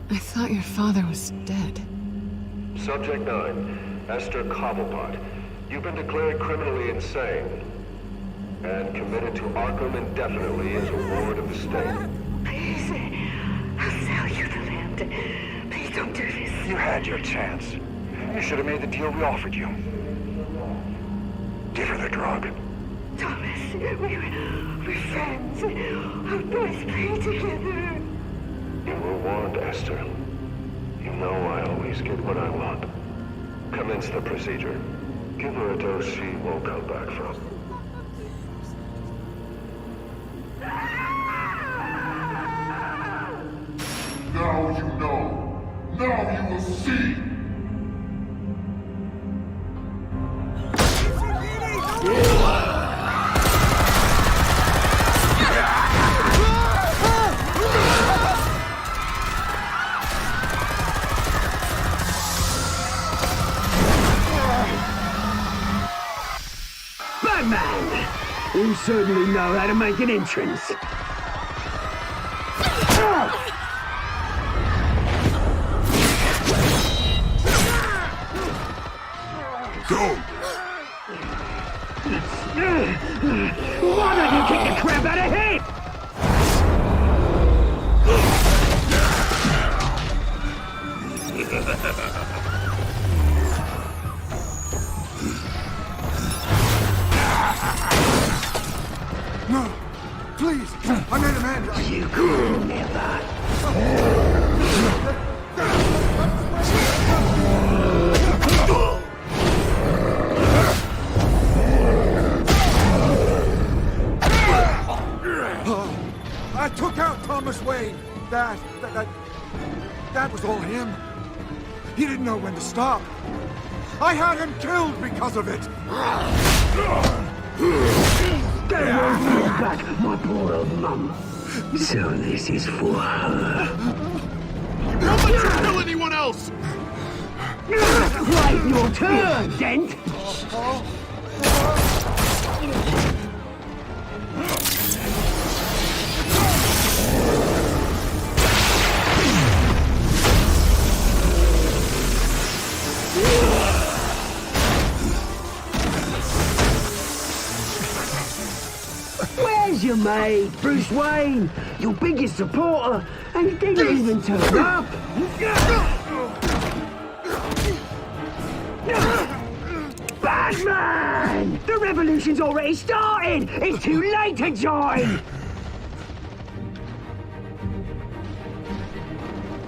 I thought your father was dead. Subject 9, Esther Cobblepot. You've been declared criminally insane and committed to Arkham indefinitely as a ward of the state. Please, I'll sell you the land. Please don't do this. You had your chance. You should have made the deal we offered you. Give her the drug. Thomas, we're friends. Our boys play together. You were warned, Esther. You know I always get what I want. Commence the procedure. Give her a dose she won't come back from. Now you know. Now you will see. Batman! You certainly know how to make an entrance. Go! Why don't you kick the crap out of him? No! Please! I made Amanda! You could never. I took out Thomas Wayne. That was all him. He didn't know when to stop. I had him killed because of it. Get away from your back, my poor old mum. So this is for her. Don't let you kill anyone else! Right, your turn, Dent! Here's your mate, Bruce Wayne, your biggest supporter, and he didn't even turn up. Batman! The revolution's already started! It's too late to join!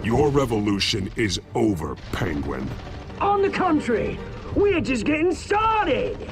Your revolution is over, Penguin. On the contrary, we're just getting started!